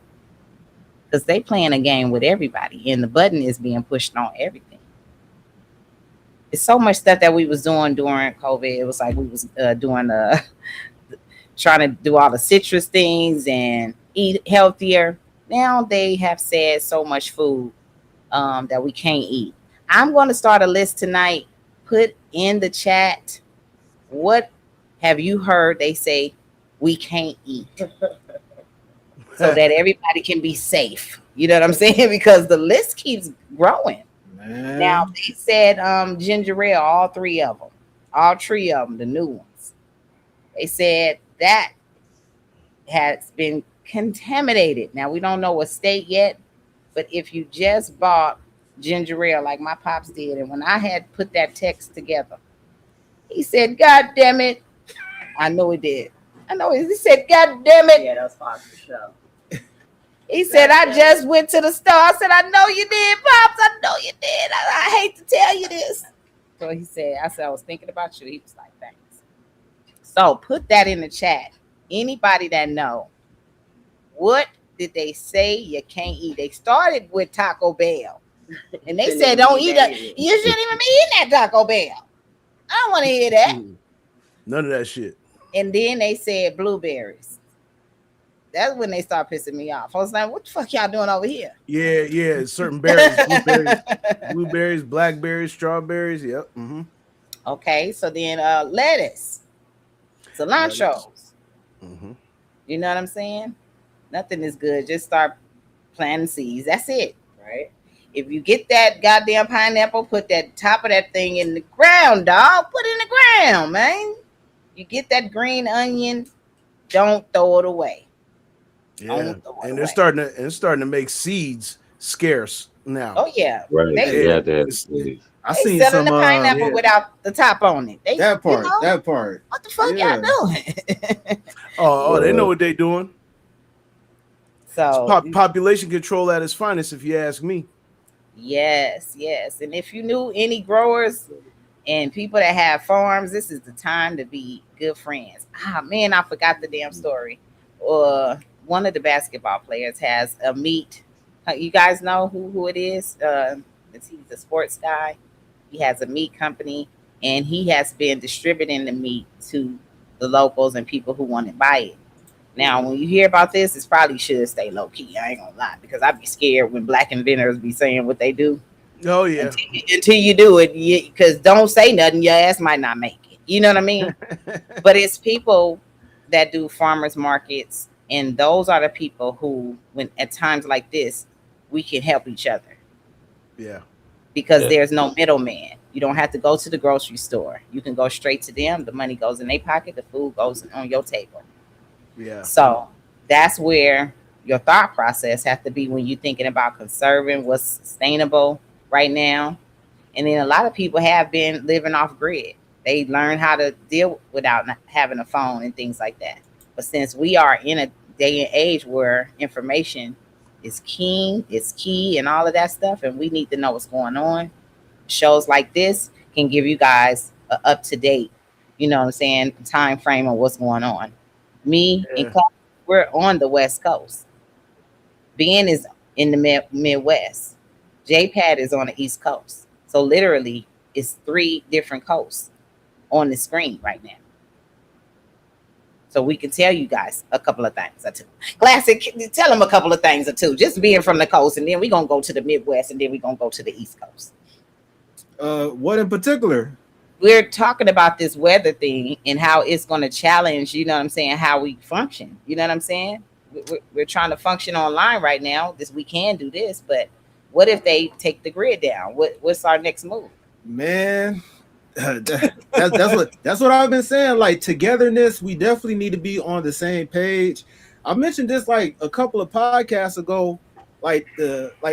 because they playing a game with everybody, and the button is being pushed on everything. It's so much stuff that we was doing during COVID. It was like we was doing trying to do all the citrus things and eat healthier. Now they have said so much food that we can't eat. I'm going to start a list tonight. Put in the chat, what have you heard they say we can't eat, so that everybody can be safe. You know what I'm saying? Because the list keeps growing. Man. Now they said ginger ale, all three of them, the new ones. They said that has been contaminated. Now we don't know what state yet, but if you just bought ginger ale like my pops did, and when I had put that text together, he said, "God damn it!" I know he did. I know he said, "God damn it!" Yeah, that was fine for sure. He said, "I just went to the store." I said, "I know you did, pops. I know you did. I hate to tell you this." So he said, "I said I was thinking about you." He was like, "Thanks." So put that in the chat. Anybody that know, what did they say you can't eat? They started with Taco Bell, and they said, "Don't eat that. You shouldn't even be eating that Taco Bell. I don't want to hear that." None of that shit. And then they said blueberries. That's when they start pissing me off. I was like, "What the fuck y'all doing over here?" Yeah. Certain berries, blueberries, blackberries, strawberries. Yep. Mm-hmm. Okay, so then lettuce, cilantros. Mm-hmm. You know what I'm saying? Nothing is good. Just start planting seeds. That's it. Right? If you get that goddamn pineapple, put that top of that thing in the ground, dog. Put it in the ground, man. You get that green onion, don't throw it away. Yeah, and they're starting to make seeds scarce now. Oh yeah, Right. They I seen selling some the pineapple without the top on it. that part. What the fuck y'all doing? Oh, they know what they doing. So it's population control at its finest, if you ask me. Yes. And if you knew any growers and people that have farms, this is the time to be good friends. Ah man, I forgot the damn story. One of the basketball players has a meat. You guys know who it is? He's a sports guy. He has a meat company, and he has been distributing the meat to the locals and people who want to buy it. Now, when you hear about this, it's probably should stay low key. I ain't gonna lie, because I'd be scared when black inventors be saying what they do. Oh yeah. Until you do it, because don't say nothing, your ass might not make it. You know what I mean? But it's people that do farmers markets, and those are the people who, when at times like this, we can help each other. Yeah. Because there's no middleman. You don't have to go to the grocery store. You can go straight to them. The money goes in their pocket. The food goes on your table. Yeah. So that's where your thought process has to be when you're thinking about conserving what's sustainable right now. And then a lot of people have been living off grid. They learn how to deal without not having a phone and things like that. But since we are in a day and age where information is key and all of that stuff, and we need to know what's going on, shows like this can give you guys a up to date, you know what I'm saying, time frame of what's going on. Me and Clark, we're on the West Coast. Ben is in the Midwest. J-Pad is on the East Coast. So literally, it's 3 different coasts on the screen right now. So we can tell you guys a couple of things or two. Classic, tell them a couple of things or two. Just being from the coast, and then we're going to go to the Midwest, and then we're going to go to the East Coast. What in particular? We're talking about this weather thing and how it's going to challenge, you know what I'm saying, how we function. You know what I'm saying? We're trying to function online right now. We can do this, but what if they take the grid down? What's our next move? Man, that's what I've been saying. Like, togetherness, we definitely need to be on the same page. I mentioned this like a couple of podcasts ago, like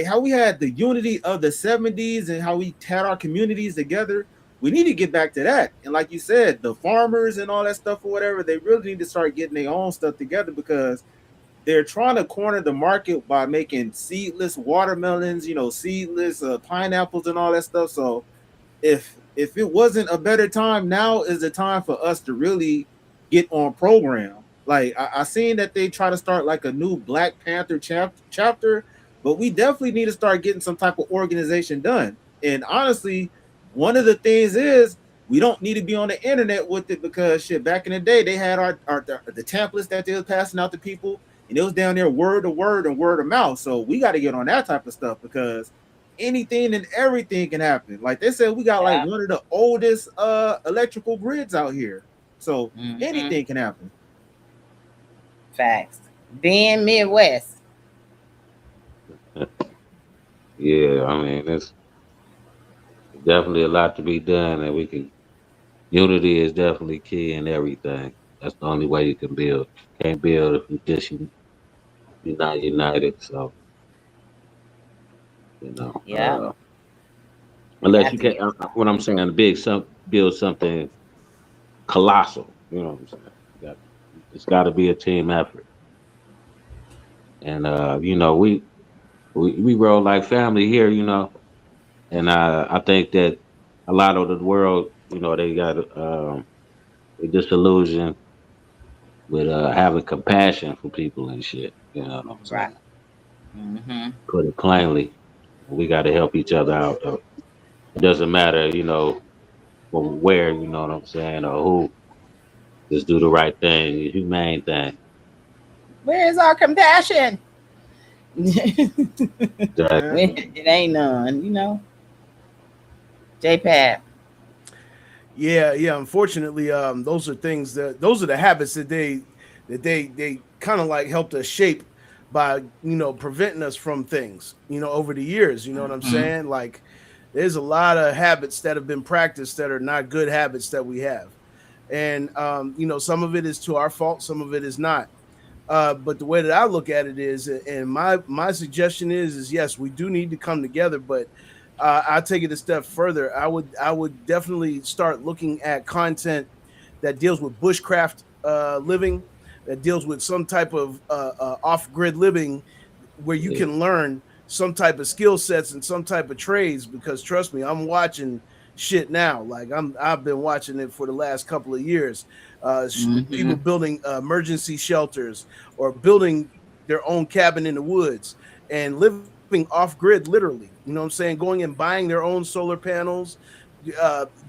how we had the unity of the 70s and how we had our communities together. We need to get back to that. And like you said, the farmers and all that stuff or whatever, they really need to start getting their own stuff together, because they're trying to corner the market by making seedless watermelons, seedless pineapples and all that stuff. So if it wasn't a better time, now is the time for us to really get on program. Like I seen that they try to start like a new Black Panther chapter, but we definitely need to start getting some type of organization done. And honestly, one of the things is we don't need to be on the internet with it, because shit, back in the day they had the templates that they was passing out to people, and it was down there word to word and word of mouth. So we got to get on that type of stuff, because anything and everything can happen. Like they said, we got like Yeah. one of the oldest electrical grids out here. So Mm-hmm. anything can happen. Facts. Being Midwest. Yeah, I mean, it's definitely a lot to be done, and we can. Unity is definitely key in everything. That's the only way you can build. Can't build if you're not united. So you know, Yeah. unless Got you to can. get. What I'm saying, build something colossal. You know what I'm saying? It's got to be a team effort, and we roll like family here. And I think that a lot of the world, they got they disillusioned with having compassion for people and shit. You know what I'm Right. saying? Mm-hmm. Put it plainly, we got to help each other out. Though. It doesn't matter, where, you know what I'm saying, or who. Just do the right thing, the humane thing. Where is our compassion? Exactly. It ain't none. JPad. Yeah. Unfortunately, those are the habits that they kind of like helped us shape by preventing us from things over the years. You know what I'm Mm-hmm. saying? Like, there's a lot of habits that have been practiced that are not good habits that we have, and some of it is to our fault, some of it is not. But the way that I look at it is, and my suggestion is yes, we do need to come together, but I'll take it a step further. I would definitely start looking at content that deals with bushcraft living, that deals with some type of off grid living, where you Yeah. can learn some type of skill sets and some type of trades. Because trust me, I'm watching shit now. Like I've been watching it for the last couple of years. Mm-hmm. People building emergency shelters or building their own cabin in the woods and living off grid, literally. You know what I'm saying? Going and buying their own solar panels. You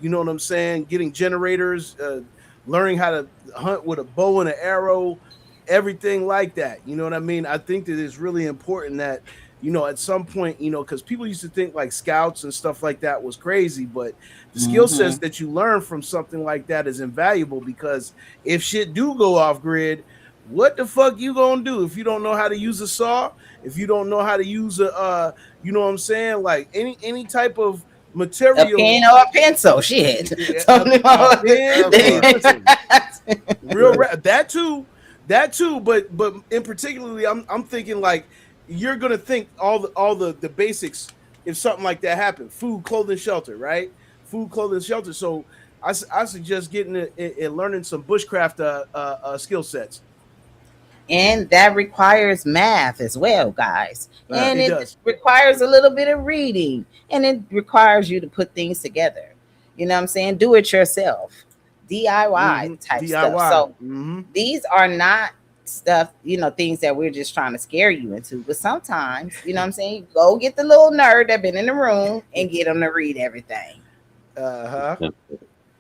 know what I'm saying? Getting generators, learning how to hunt with a bow and an arrow, everything like that. You know what I mean? I think that it's really important that, at some point, because people used to think like scouts and stuff like that was crazy, but the skill Mm-hmm. sets that you learn from something like that is invaluable, because if shit do go off grid, what the fuck you gonna do if you don't know how to use a saw? If you don't know how to use you know what I'm saying? Like any type of A material, pen or a pencil. Shit. a, Talking a about pen That or a part. pencil. That too, but in particularly, I'm thinking like you're gonna think all the basics if something like that happened: food, clothing, shelter, right? Food, clothing, shelter. So I suggest getting and learning some bushcraft skill sets. And that requires math as well, guys. And It it does. requires a little bit of reading, and it requires you to put things together. You know what I'm saying? Do it yourself, DIY type stuff. DIY. So these are not stuff, things that we're just trying to scare you into. But sometimes, you know what I'm saying, go get the little nerd that been in the room and get them to read everything. Uh-huh.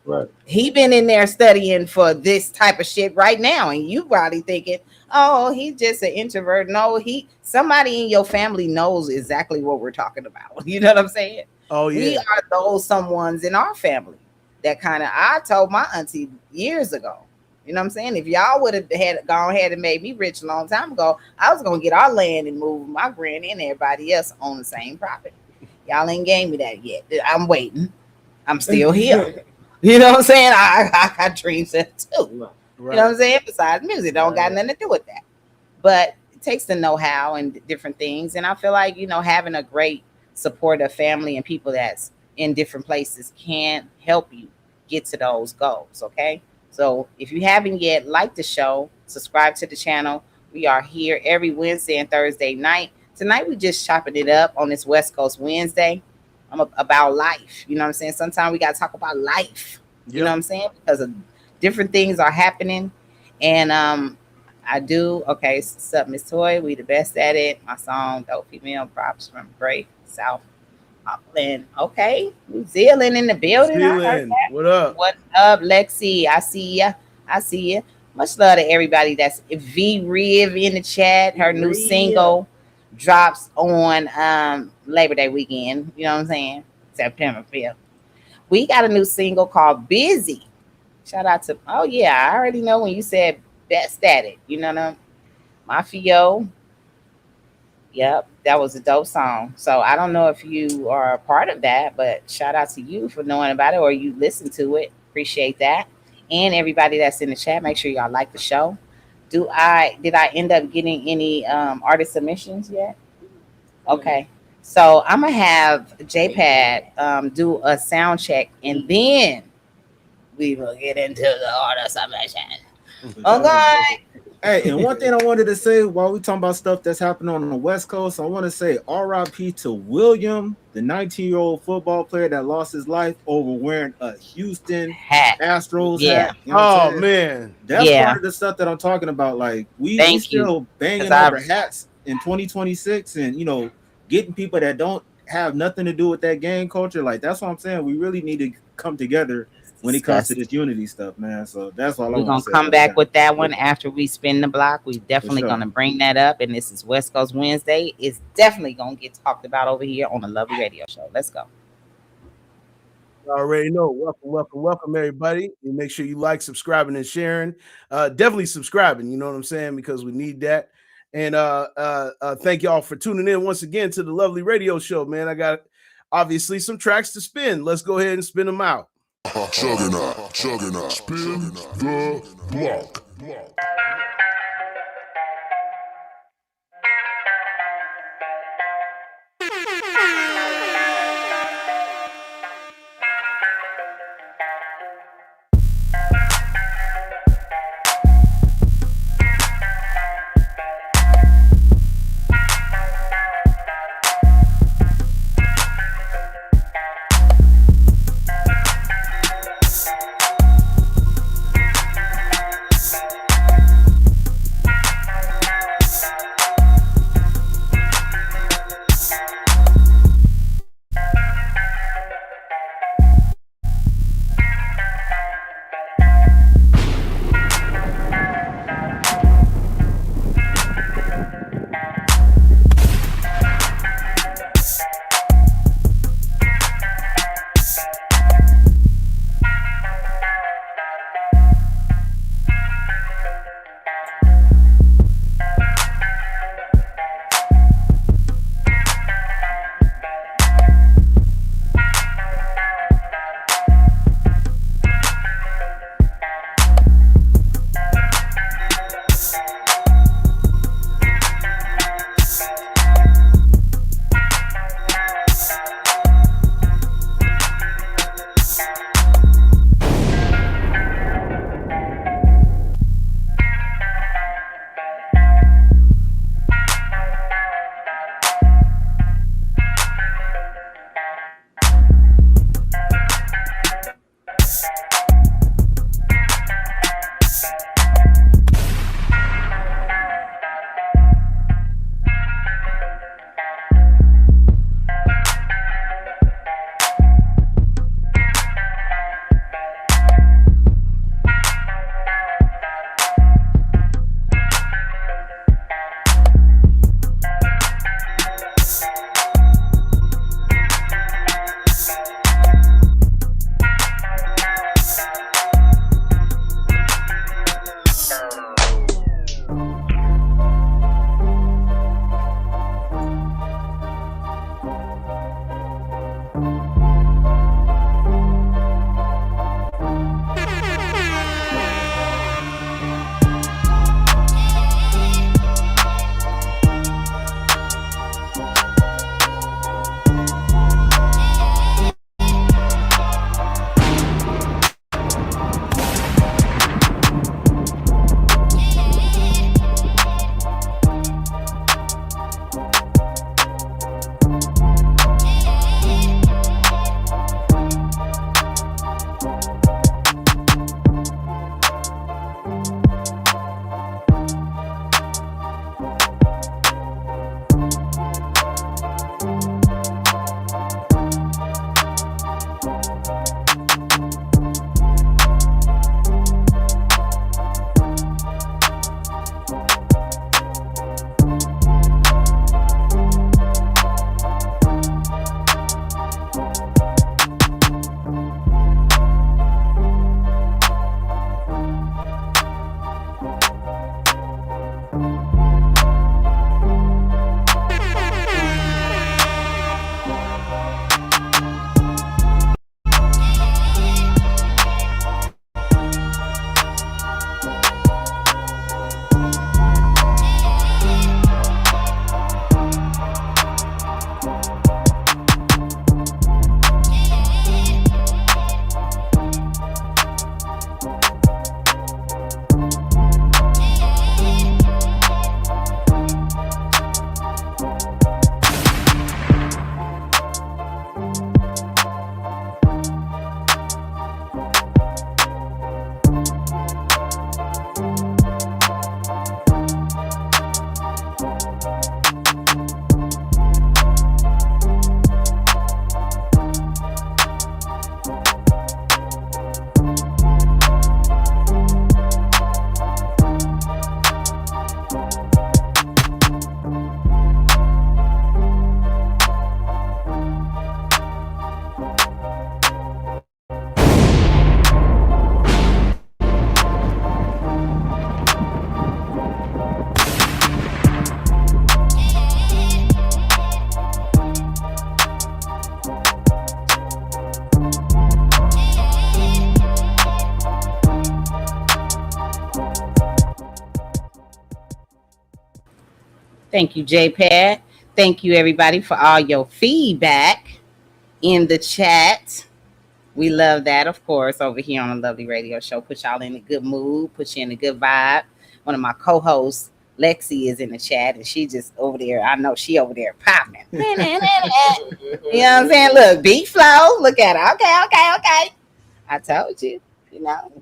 Right. He been in there studying for this type of shit right now, and you probably thinking, oh, he's just an introvert. No, somebody in your family knows exactly what we're talking about. You know what I'm saying? Oh We yeah. are those someones in our family that kind of, I told my auntie years ago, you know what I'm saying, if y'all would have had gone ahead and made me rich a long time ago, I was gonna get our land and move my granny and everybody else on the same property. Y'all ain't gave me that yet. I'm waiting. I'm still here. You know what I'm saying? I got dreams that too. You know what Right. I'm saying? Besides music, don't got nothing to do with that. But it takes the know-how and different things. And I feel like, having a great supportive family and people that's in different places can help you get to those goals. Okay. So if you haven't yet, like the show, subscribe to the channel. We are here every Wednesday and Thursday night. Tonight we just chopping it up on this West Coast Wednesday. About life. You know what I'm saying? Sometimes we gotta talk about life. You know what I'm saying? Because of different things are happening. And I do. Okay, sup, Miss Toy? We the best at it. My song, Dope Female Props from Great South Auckland. Okay, New Zealand in the building. I heard that. What up? What up, Lexi? I see ya. I see ya. Much love to everybody. That's V Riv in the chat. Her new single drops on Labor Day weekend. You know what I'm saying? September 5th. We got a new single called Busy. Shout out to, oh yeah, I already know when you said best at it. You know what I'm Mafio. Yep, that was a dope song. So I don't know if you are a part of that, but shout out to you for knowing about it or you listen to it. Appreciate that. And everybody that's in the chat, make sure y'all like the show. Did I end up getting any artist submissions yet? Okay. So I'm gonna have JPad do a sound check and then we will get into the artist submission. Okay. Hey, and one thing I wanted to say while we talking about stuff that's happening on the West Coast, I want to say RIP to William, the 19-year-old football player that lost his life over wearing a Houston Astros hat. You know what I'm saying? Man, that's part of the stuff that I'm talking about. Like we still banging over hats in 2026, and you know, getting people that don't have nothing to do with that gang culture. Like that's what I'm saying. We really need to come together when it comes to this unity stuff, man. So that's all we're gonna come back with that one after we spin the block. We definitely gonna bring that up, and this is West Coast Wednesday. It's definitely gonna get talked about over here on the Lovely Radio Show. Let's go. You already know. Welcome, everybody. And make sure you like, subscribing, and sharing. Definitely subscribing. You know what I'm saying? Because we need that. And thank y'all for tuning in once again to the Lovely Radio Show, man. I got obviously some tracks to spin. Let's go ahead and spin them out. Juggernaut, spin the block. Thank you, JPad. Thank you, everybody, for all your feedback in the chat. We love that, of course, over here on the Lovely Radio Show. Put y'all in a good mood, put you in a good vibe. One of my co-hosts, Lexi, is in the chat, and she just over there. I know she over there popping. You know what I'm saying? Look, beat flow. Look at her. Okay, okay, okay. I told you, you know.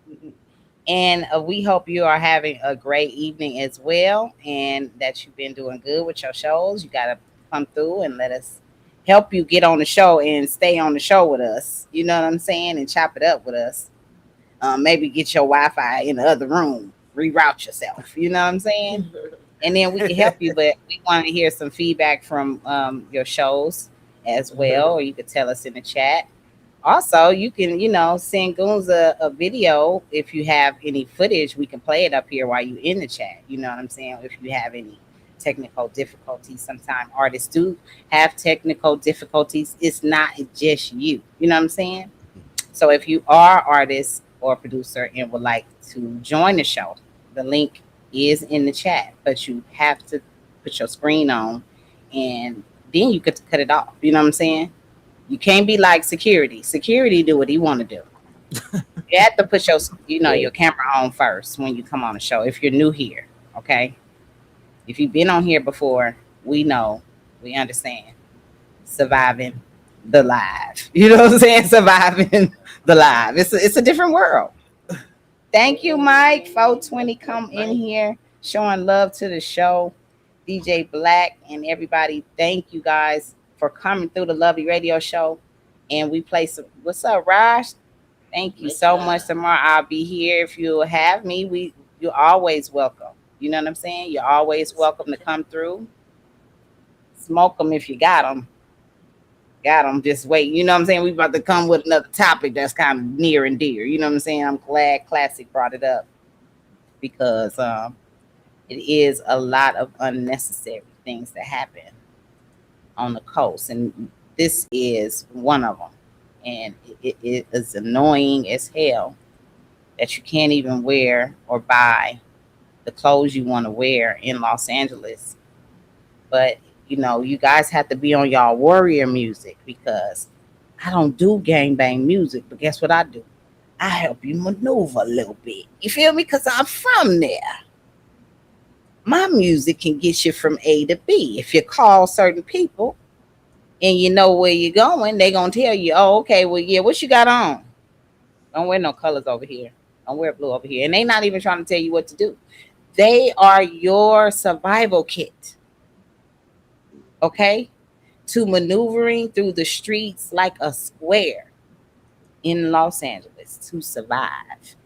And we hope you are having a great evening as well, and that you've been doing good with your shows. You got to come through and let us help you get on the show and stay on the show with us. You know what I'm saying? And chop it up with us. Maybe get your Wi-Fi in the other room, reroute yourself. You know what I'm saying? And then we can help you, but we want to hear some feedback from your shows as well, or you could tell us in the chat. Also, you can, send Goons a video. If you have any footage, we can play it up here while you're in the chat. You know what I'm saying? If you have any technical difficulties, sometimes artists do have technical difficulties. It's not just you. You know what I'm saying? So if you are artist or producer and would like to join the show, the link is in the chat, but you have to put your screen on and then you could cut it off. You know what I'm saying? You can't be like security. Security do what he want to do. You have to put your camera on first when you come on the show. If you're new here, okay. If you've been on here before, we know, we understand. Surviving the live. You know what I'm saying? Surviving the live. It's a different world. Thank you, Mike. 420 come in here showing love to the show. DJ Black and everybody. Thank you guys for coming through the Lovely Radio Show. And we play some. What's up, Raj? Thank you so much. Tomorrow I'll be here. If you have me, you're always welcome. You know what I'm saying? You're always welcome to come through. Smoke them if you got them. Got them. Just wait. You know what I'm saying? We about to come with another topic that's kind of near and dear. You know what I'm saying? I'm glad Classic brought it up because it is a lot of unnecessary things that happen on the coast, and this is one of them. And it is annoying as hell that you can't even wear or buy the clothes you want to wear in Los Angeles. But you guys have to be on y'all warrior music because I don't do gangbang music, but guess what I do? I help you maneuver a little bit. You feel me? Because I'm from there. My music can get you from A to B. If you call certain people and you know where you're going, they're going to tell you, oh, okay, well, yeah, what you got on? Don't wear no colors over here. Don't wear blue over here. And they not even trying to tell you what to do. They are your survival kit. Okay? To maneuvering through the streets like a square in Los Angeles to survive.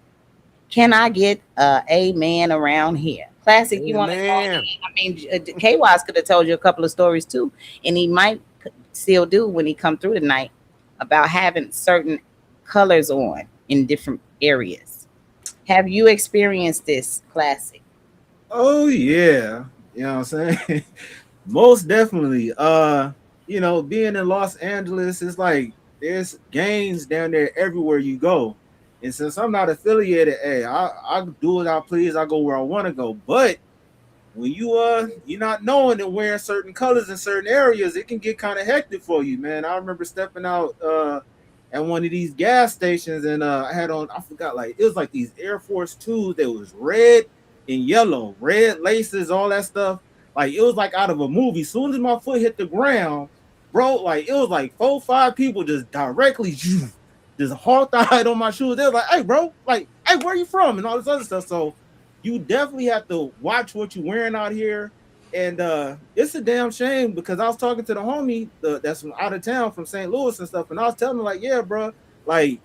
Can I get a amen around here? Classic, you want to go in? I mean, K-Wise could have told you a couple of stories too, and he might still do when he come through tonight about having certain colors on in different areas. Have you experienced this, Classic? Oh yeah, you know what I'm saying. Most definitely. Being in Los Angeles, it's like there's gangs down there everywhere you go. And since I'm not affiliated, hey, I do what I please. I go where I want to go. But when you're not knowing and wearing certain colors in certain areas, it can get kind of hectic for you, man. I remember stepping out at one of these gas stations and I had on, I forgot, like it was like these Air Force 2s that was red and yellow, red laces, all that stuff. Like it was like out of a movie. Soon as my foot hit the ground, bro, like it was like 4-5 people just directly just hawk-eyed on my shoes. They was like, hey, bro, like, hey, where you from? And all this other stuff. So you definitely have to watch what you're wearing out here. And it's a damn shame because I was talking to the homie that's from out of town from St. Louis and stuff. And I was telling him, like, yeah, bro, like,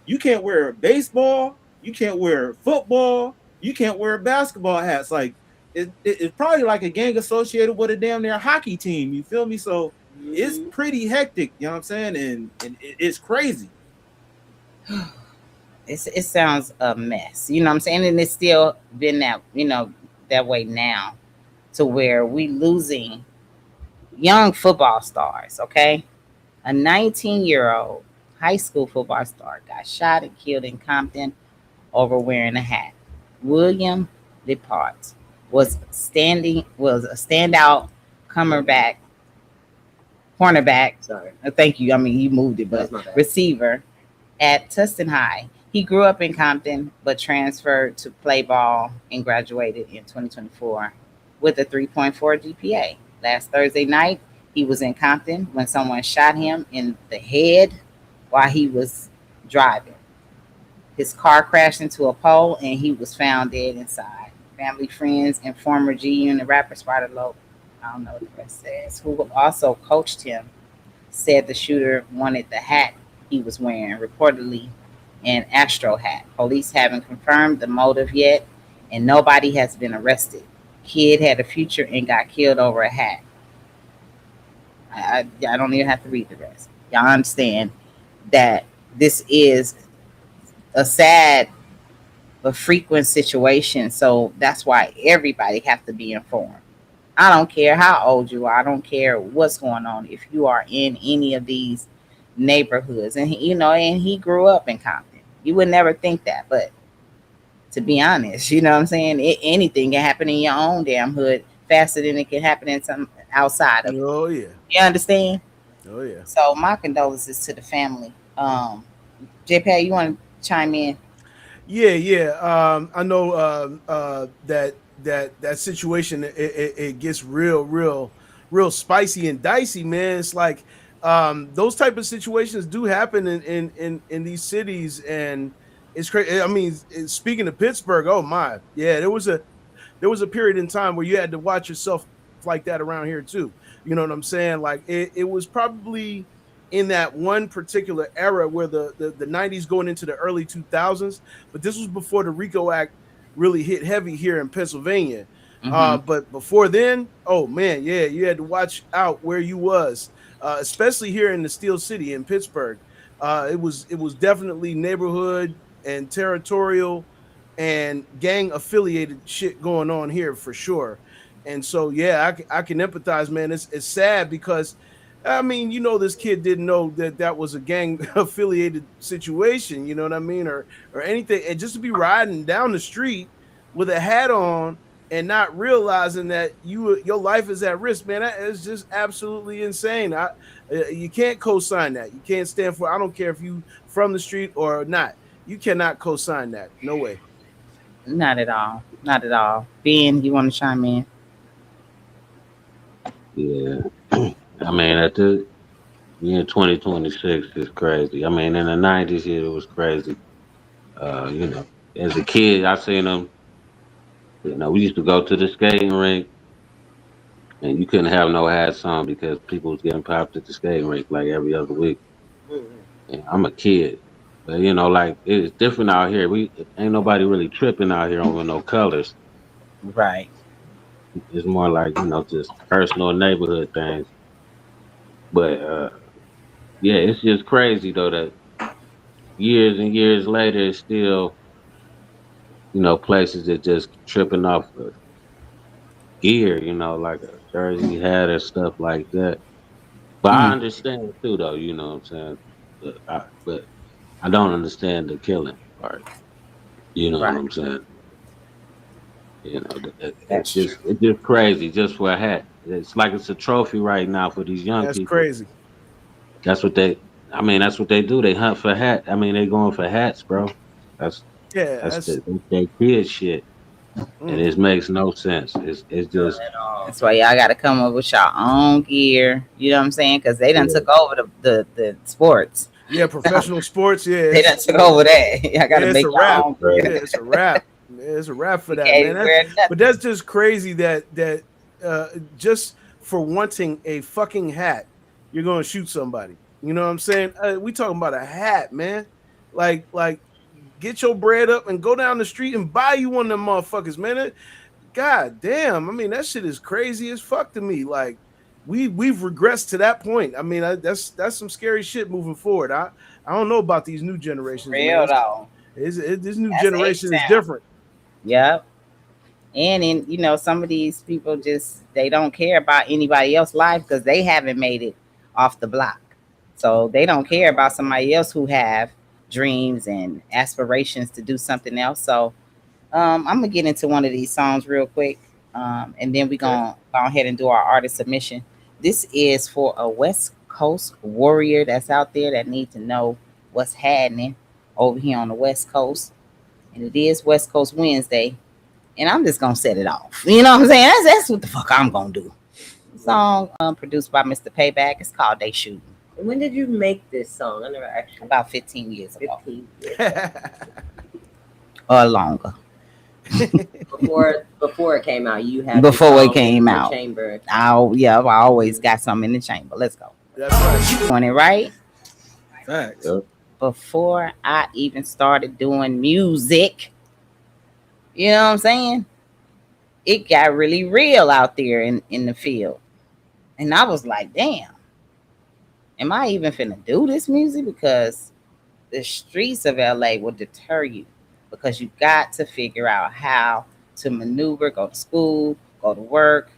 you can't wear baseball. You can't wear football. You can't wear basketball hats. Like, it's probably like a gang associated with a damn near hockey team. You feel me? So it's pretty hectic. You know what I'm saying? And it's crazy. It sounds a mess. You know what I'm saying? And it's still been that way now to where we losing young football stars, okay? A 19-year-old high school football star got shot and killed in Compton over wearing a hat. William Lepart. was a standout cornerback cornerback. Sorry. Thank you. I mean, you moved it, but That's my bad. receiver at Tustin High. He grew up in Compton, but transferred to play ball and graduated in 2024 with a 3.4 GPA. Last Thursday night, he was in Compton when someone shot him in the head while he was driving. His car crashed into a pole and he was found dead inside. Family, friends, and former G Unit rapper Spider Lope, I don't know what the rest says, who also coached him, said the shooter wanted the hat he was wearing, reportedly an Astro hat. Police haven't confirmed the motive yet, and nobody has been arrested. Kid had a future and got killed over a hat. I don't even have to read the rest. Y'all understand that this is a sad but frequent situation, so that's why everybody have to be informed. I don't care how old you are. I don't care what's going on. If you are in any of these neighborhoods, and he grew up in Compton, you would never think that. But to be honest, you know what I'm saying? Anything can happen in your own damn hood faster than it can happen in some outside of it. Oh yeah. You understand? Oh yeah. So my condolences to the family. JP, you want to chime in? Yeah. I know that situation it gets real spicy and dicey, man. It's like those type of situations do happen in these cities, and it's crazy. I mean, speaking of Pittsburgh, oh my, yeah, there was a period in time where you had to watch yourself like that around here too. You know what I'm saying? Like it was probably in that one particular era where the 90s going into the early 2000s, but this was before the RICO Act really hit heavy here in Pennsylvania. Mm-hmm. But before then, oh man, yeah, you had to watch out where you was, especially here in the Steel City in Pittsburgh. It was definitely neighborhood and territorial and gang affiliated shit going on here for sure. And so yeah, I can empathize, man. It's sad because I mean, this kid didn't know that was a gang affiliated situation, you know what I mean, or anything, and just to be riding down the street with a hat on and not realizing that your life is at risk, man, that is just absolutely insane. You can't co-sign that. You can't stand for. I don't care if you from the street or not. You cannot co-sign that. No way. Not at all. Not at all. Ben, you want to chime in? Yeah. I mean, at the year 2026 is crazy. I mean, in the 90s, yeah, it was crazy. As a kid, I seen them. We used to go to the skating rink, and you couldn't have no hats on because people was getting popped at the skating rink like every other week. Mhm. And I'm a kid, but like it's different out here. We ain't nobody really tripping out here over no colors. Right. It's more like just personal neighborhood things. But yeah, it's just crazy though that years and years later, it's still places that just tripping off gear. Like a Jersey hat or stuff like that. But I Mm, understand too, though. You know what I'm saying? But I don't understand the killing part. You know what right. I'm saying? It's That's just true. it's just crazy just for a hat. It's like it's a trophy right now for these young That's people. crazy. That's what they. I mean, that's what they do. They hunt for hat. I mean, they going for hats, bro. That's Yeah, that's that's they kid shit, and mm, it makes no sense. It's None just at all. That's why y'all got to come up with your own gear. You know what I'm saying? Because they done yeah, took over the sports. yeah, professional sports. Yeah, They done it's took over that. Y'all got to yeah, it's a make your wrap. it's own Yeah, crazy. gear. it's a wrap. Yeah, it's a wrap for You that, man. can't wear But nothing. that's just crazy that just for wanting a fucking hat, you're gonna shoot somebody. You know what I'm saying? We talking about a hat, man. Like get your bread up and go down the street and buy you one of them motherfuckers, man. God damn. I mean, that shit is crazy as fuck to me. Like we've regressed to that point. I mean, that's some scary shit moving forward. I don't know about these new For generations, man. real though. This new That's H generation is Town. different. Yep. And in some of these people just they don't care about anybody else's life because they haven't made it off the block. So they don't care about somebody else who have dreams and aspirations to do something else. So I'm gonna get into one of these songs real quick. And then we're gonna go ahead and do our artist submission. This is for a West Coast warrior that's out there that need to know what's happening over here on the West Coast. And it is West Coast Wednesday. And I'm just gonna set it off. You know what I'm saying? That's what the fuck I'm gonna do. Song produced by Mr. Payback. It's called They Shooting. When did you make this song? I never actually. About 15 years ago. 15 years. Or longer. before it came out, you had before it came out. Chamber. I always got something in the chamber. Let's go. That's right. Doing it right. Facts. Yep. Before I even started doing music, you know what I'm saying? It got really real out there in the field. And I was like, damn, am I even finna do this music? Because the streets of LA will deter you, because you got to figure out how to maneuver, go to school, go to work,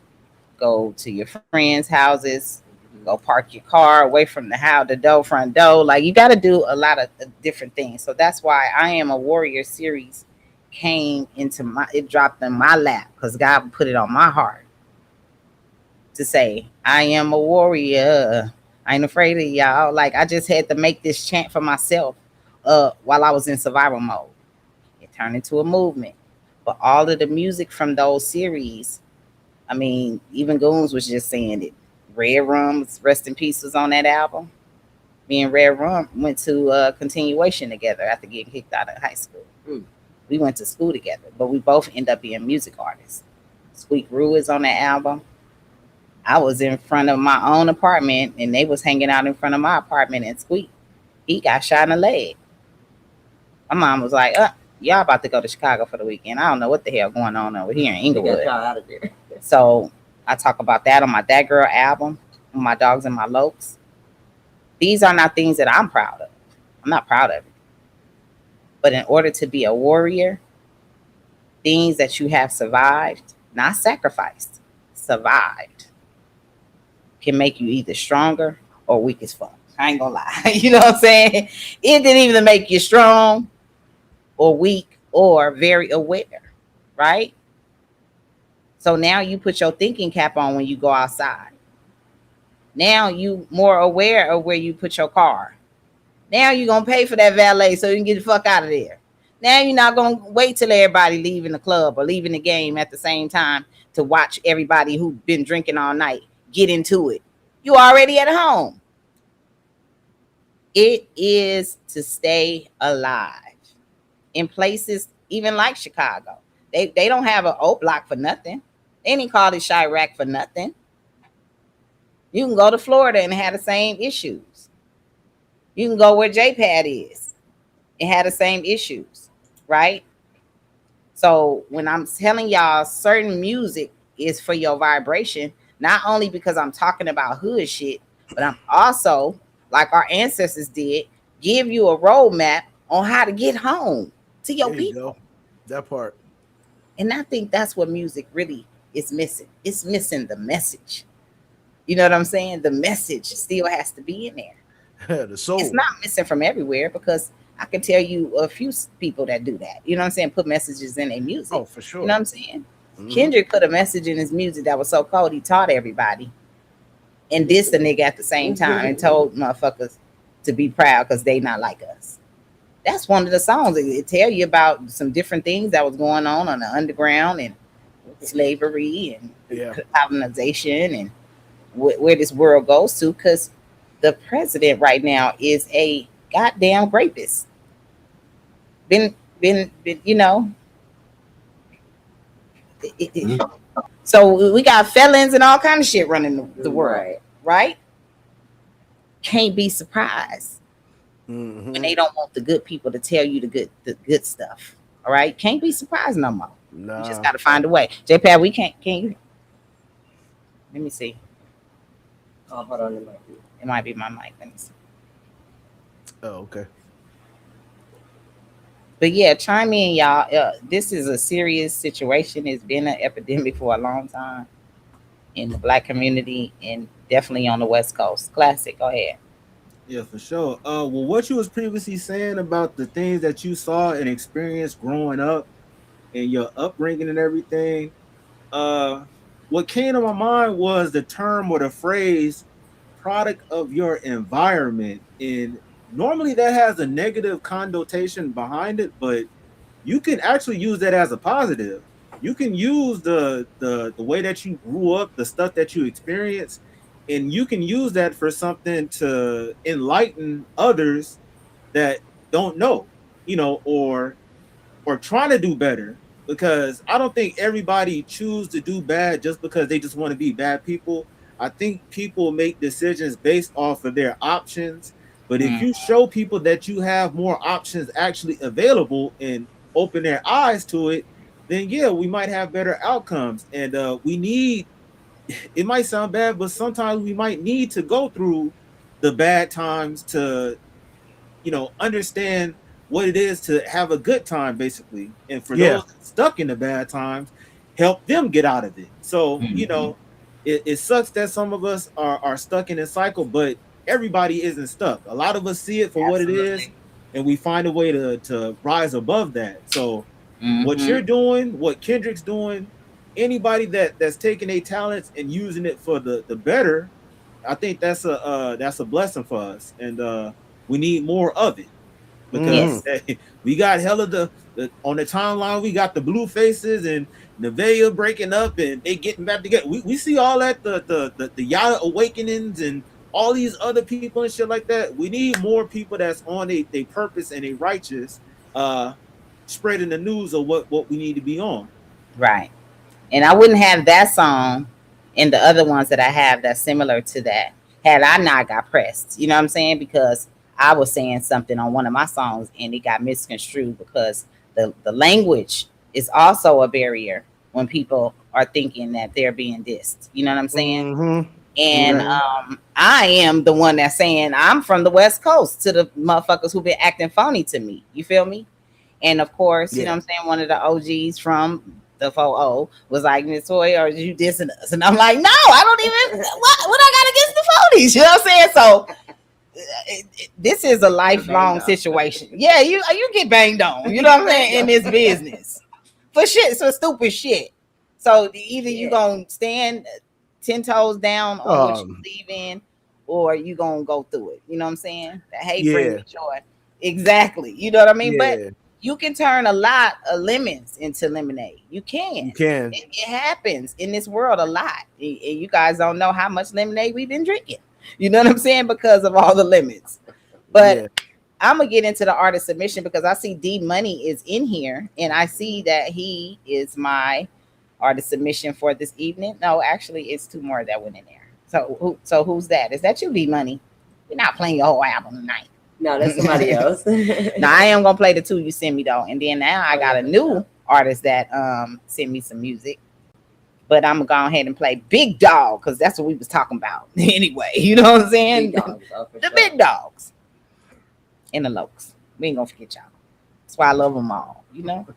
go to your friends' houses, go park your car away from the house, the front door. Like, you got to do a lot of different things. So that's why I Am a Warrior series it dropped in my lap, because God put it on my heart to say, I am a warrior. I ain't afraid of y'all. Like, I just had to make this chant for myself while I was in survival mode. It turned into a movement. But all of the music from those series, I mean, even Goons was just saying it. Red Rum, rest in peace, was on that album. Me and Red Rum went to continuation together after getting kicked out of high school. We went to school together, but we both end up being music artists. Squeak Rue is on that album. I was in front of my own apartment, and they was hanging out in front of my apartment, and Squeak, he got shot in the leg. My mom was like, y'all about to go to Chicago for the weekend. I don't know what the hell going on over here in Inglewood. Get y'all out of there. So I talk about that on my That Girl album, on My Dogs and My Lokes. These are not things that I'm proud of. I'm not proud of it. But in order to be a warrior, things that you have survived, not sacrificed, survived, can make you either stronger or weak as fuck. I ain't gonna lie. You know what I'm saying? It didn't even make you strong or weak or very aware, right? So now you put your thinking cap on when you go outside. Now you more aware of where you put your car. Now you're going to pay for that valet so you can get the fuck out of there. Now you're not going to wait till everybody leaving the club or leaving the game at the same time to watch everybody who's been drinking all night get into it. You already at home. It is to stay alive. In places even like Chicago, they don't have an O Block for nothing. They didn't call it Chirac for nothing. You can go to Florida and have the same issues. You can go where J-Pad is and have the same issues, right? So when I'm telling y'all certain music is for your vibration, not only because I'm talking about hood shit, but I'm also, like our ancestors did, give you a roadmap on how to get home to your people. That part. And I think that's what music really is missing. It's missing the message. You know what I'm saying? The message still has to be in there. The soul. It's not missing from everywhere, because I can tell you a few people that do that. You know what I'm saying? Put messages in their music. Oh, for sure. You know what I'm saying? Mm-hmm. Kendrick put a message in his music that was so cold, he taught everybody. And dissed the nigga at the same time and told motherfuckers to be proud because they not like us. That's one of the songs. It tell you about some different things that was going on the underground and slavery and colonization and where this world goes to, because the president right now is a goddamn rapist. Been you know. So we got felons and all kind of shit running the world, right? Can't be surprised when they don't want the good people to tell you the good stuff. All right, can't be surprised no more. No. You just got to find a way. J-Pad, we can't. Can you? Let me see. Oh, hold on, it might be my mic. Let me see. Oh, okay. But yeah, chime in, y'all. This is a serious situation. It's been an epidemic for a long time in the Black community and definitely on the West Coast. Classic, go ahead. Yeah, for sure. Well, what you was previously saying about the things that you saw and experienced growing up and your upbringing and everything, uh, what came to my mind was the term or the phrase "product of your environment," and normally that has a negative connotation behind it, but you can actually use that as a positive. You can use the way that you grew up, the stuff that you experienced, and you can use that for something to enlighten others that don't know, or trying to do better, because I don't think everybody choose to do bad just because they just want to be bad people. I think people make decisions based off of their options. But if Mm, you show people that you have more options actually available and open their eyes to it, then yeah, we might have better outcomes. And we need, it might sound bad, but sometimes we might need to go through the bad times to understand what it is to have a good time, basically. And for Yeah. those stuck in the bad times, help them get out of it. So, mhm. it sucks that some of us are stuck in a cycle, but everybody isn't stuck. A lot of us see it for what it is, Absolutely. and we find a way to rise above that. So, what Hmm. you're doing, what Kendrick's doing, anybody that's taking their talents and using it for the better, I think that's a blessing for us, and we need more of it, because Hmm. Yes. we got hella the on the timeline. We got the blue faces and Nevaeh breaking up and they getting back together. We see all that, the Yada awakenings and all these other people and shit like that. We need more people that's on a purpose and a righteous, uh spreading the news of what we need to be on. Right. And I wouldn't have that song and the other ones that I have that's similar to that had I not got pressed. You know what I'm saying? Because I was saying something on one of my songs and it got misconstrued because the language is also a barrier when people are thinking that they're being dissed. You know what I'm saying? Hmm. And Hmm. Mm-hmm. I am the one that's saying I'm from the West Coast to the motherfuckers who been acting phony to me. You feel me? And of course, you know Yeah. what I'm saying, one of the OGs from the 4 was like, Miss Toy, are you dissing us? And I'm like, no, I don't even, what I got against the phonies? You know what I'm saying? So this is a You're banged lifelong up. situation. Yeah, you get banged on, you know what I'm saying, in this business. For shit, so stupid shit. So either you Shit. gonna stand 10 toes down on what you Um. believe in, or you gonna go through it. You know what I'm saying? That hate bring Yeah. me joy. Exactly. You know what I mean? But Yeah. you can turn a lot of lemons into lemonade. You can. You can. It happens in this world a lot. And you guys don't know how much lemonade we've been drinking. You know what I'm saying? Because of all the lemons. But Yeah. I'm gonna get into the artist submission because I see D Money is in here, and I see that he is my artist submission for this evening. No, actually, it's two more that went in there. So who's that? Is that you, D Money? We're not playing your whole album tonight. No, that's somebody else. Now I am gonna play the two you sent me though, and then now I Oh got yeah, a for new sure. artist that sent me some music. But I'm gonna go ahead and play Big Dog because that's what we was talking about anyway. You know what I'm Big saying? dogs, oh for The sure. big dogs and the lokes. We ain't gonna forget y'all. That's why I love them all. You know.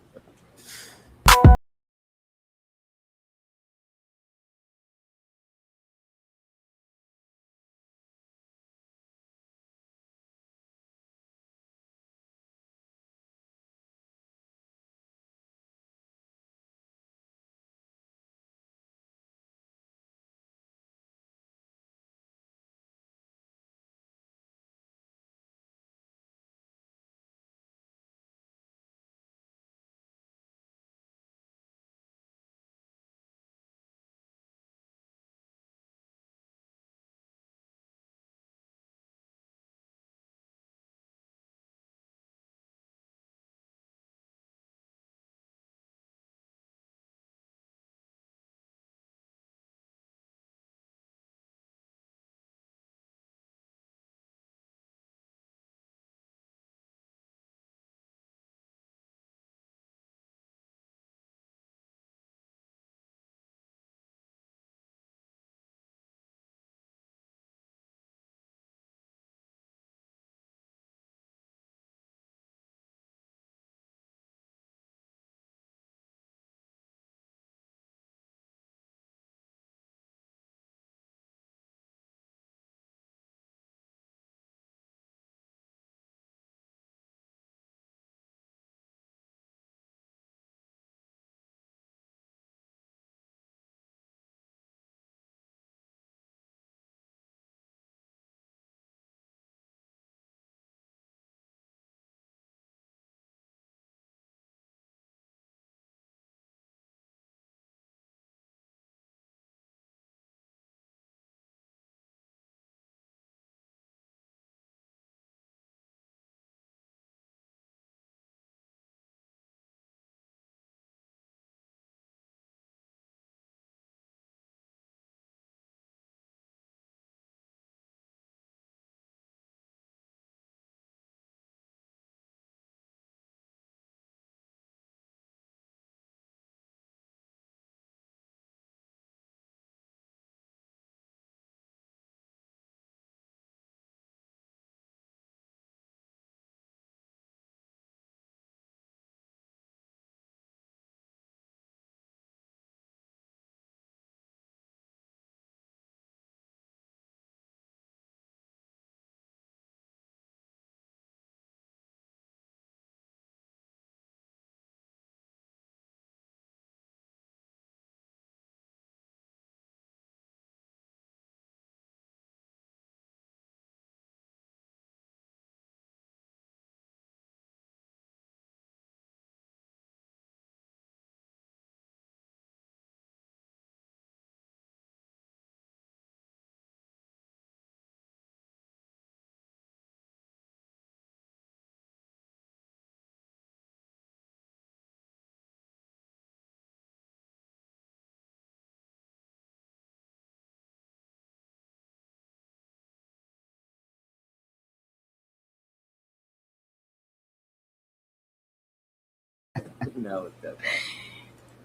No, it's okay.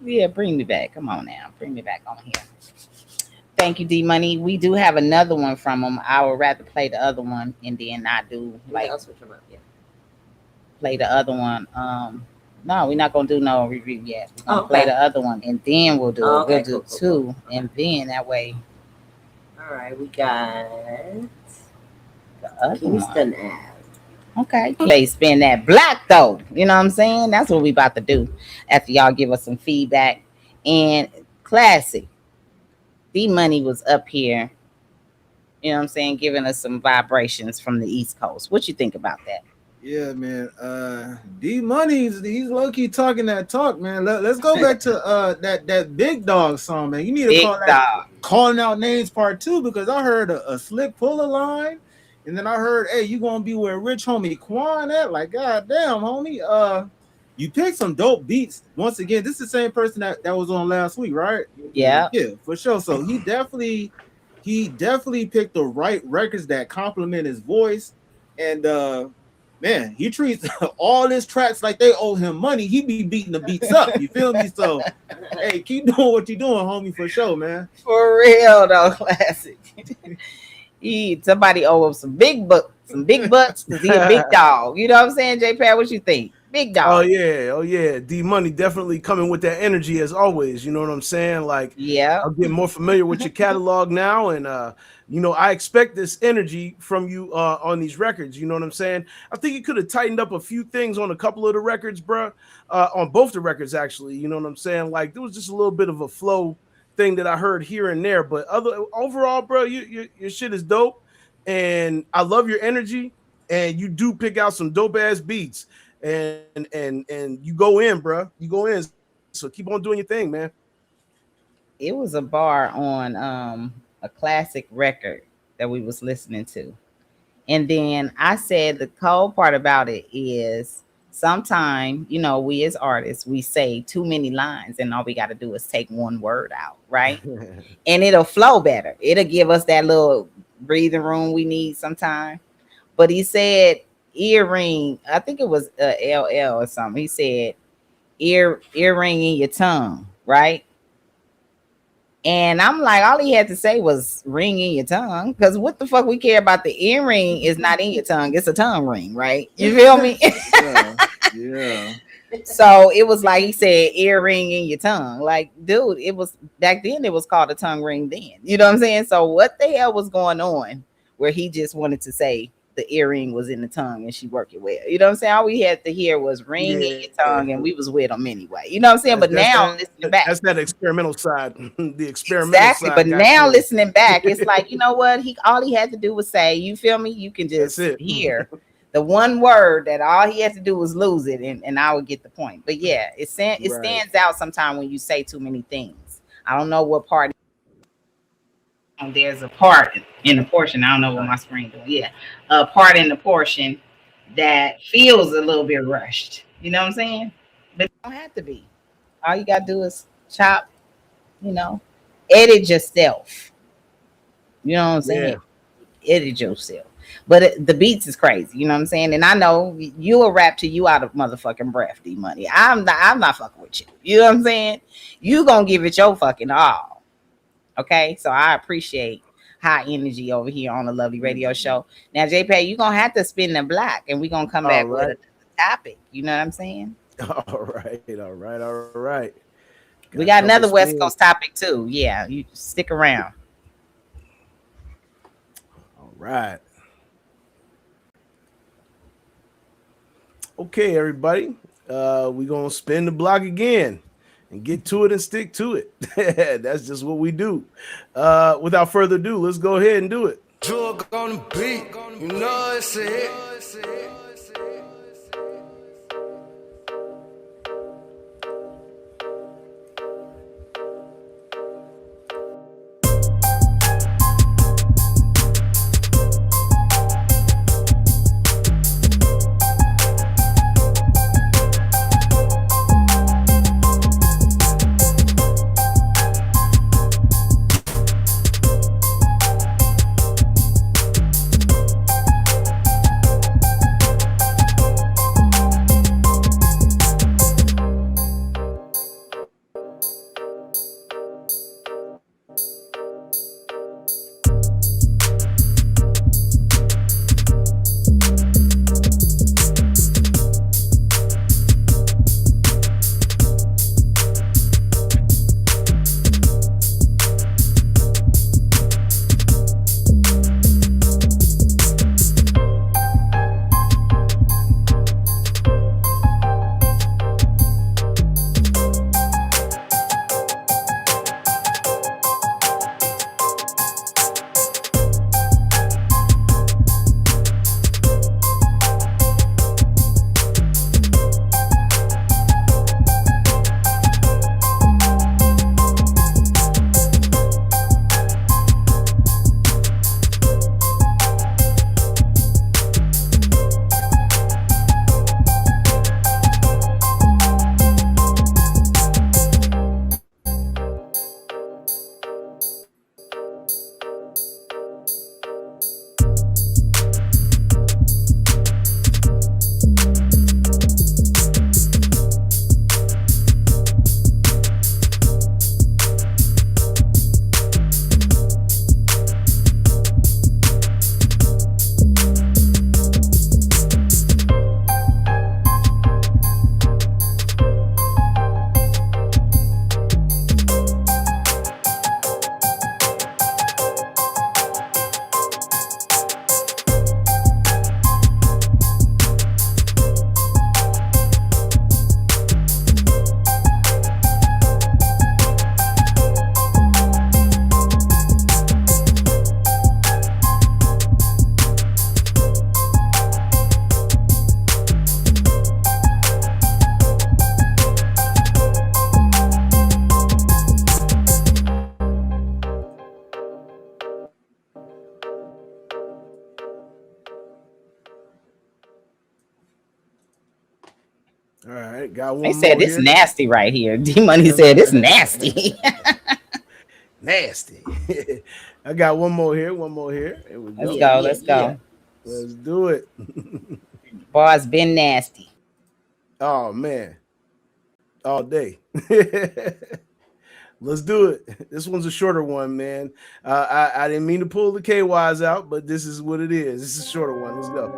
Yeah, bring me back. Come on now. Bring me back on here. Thank you, D Money. We do have another one from him. I would rather play the other one and then I do like I'll switch them up. Yeah. play the other one. No, we're not gonna do no review yet. We're gonna Okay. play the other one and then we'll do it. Okay, We'll do cool, two cool. and then that way All right, we got the other Kingston one. Ave. Okay. They spin that black though. You know what I'm saying? That's what we about to do after y'all give us some feedback. And classic. D Money was up here, you know what I'm saying, giving us some vibrations from the East Coast. What you think about that? Yeah, man. D Money's he's low key talking that talk, man. Let's go back to that Big Dog song, man. You need to Big call that Dog. Calling Out Names Part 2 because I heard a slick puller line, and then I heard, hey, you gonna be where Rich Homie Quan at? Like, goddamn, homie. You picked some dope beats. Once again, this is the same person that was on last week, right? Yeah. Yeah, for sure. So he definitely picked the right records that complement his voice. And man, he treats all his tracks like they owe him money. He be beating the beats up. You feel me? So hey, keep doing what you're doing, homie, for sure, man. For real though, classic. Somebody owe him some big butts because he a big dog. You know what I'm saying, J Pat? What you think? Big dog. Oh yeah. D Money definitely coming with that energy as always. You know what I'm saying? Like, yeah, I'm getting more familiar with your catalog now, and I expect this energy from you on these records. You know what I'm saying? I think you could have tightened up a few things on a couple of the records, bro. On both the records, actually. You know what I'm saying? Like, there was just a little bit of a flow thing that I heard here and there, but overall, bro, your shit is dope, and I love your energy, and you do pick out some dope ass beats, and you go in, bro. You go in, so keep on doing your thing, man. It was a bar on a classic record that we was listening to, and then I said the cold part about it is sometimes, we as artists, we say too many lines and all we got to do is take one word out, right? And it'll flow better. It'll give us that little breathing room we need sometimes. But he said earring, I think it was LL or something. He said earring in your tongue, right? And I'm like, all he had to say was ring in your tongue. Because what the fuck we care about the earring is not in your tongue. It's a tongue ring, right? You feel me? Yeah. So it was like he said earring in your tongue. Like, dude, it was back then it was called a tongue ring then. You know what I'm saying? So what the hell was going on where he just wanted to say the earring was in the tongue and she worked it well? You know what I'm saying? All we had to hear was ring in your tongue and we was with them anyway. You know what I'm saying? But now listening back. That's that experimental side. The experimental exactly. side. But now listening back, it's like, you know what? All he had to do was say, you feel me? You can just hear the one word that all he has to do was lose it, and I would get the point. But yeah, it stands out sometimes when you say too many things. I don't know what part. There's a part in the portion. I don't know what my screen doing. Yeah, a part in the portion that feels a little bit rushed. You know what I'm saying? But it don't have to be. All you gotta do is chop. Edit yourself. You know what I'm saying? Yeah. Edit yourself. But the beats is crazy, you know what I'm saying? And I know you will rap to you out of motherfucking breath, D Money. I'm not fucking with you. You know what I'm saying? You gonna give it your fucking all. Okay, so I appreciate high energy over here on the Lovely Radio Show. Now, JP, you gonna have to spin the block, and we gonna come back with a topic. You know what I'm saying? All right. We got another West Coast topic too. Yeah, you stick around. All right. Okay, everybody. We're going to spin the block again and get to it and stick to it. That's just what we do. Without further ado, let's go ahead and do it. Drug on the beat, you know it's a hit. right, got They one said more it's here. nasty right here. D Money said it's nasty. Nasty. I got one more here. One more here. Here we Let's go. Yeah, go. yeah, Let's yeah. go. Let's do it. Boys been nasty. Oh man, all day. Let's do it. This one's a shorter one, man. I didn't mean to pull the KYs out, but this is what it is. This is a shorter one. Let's go.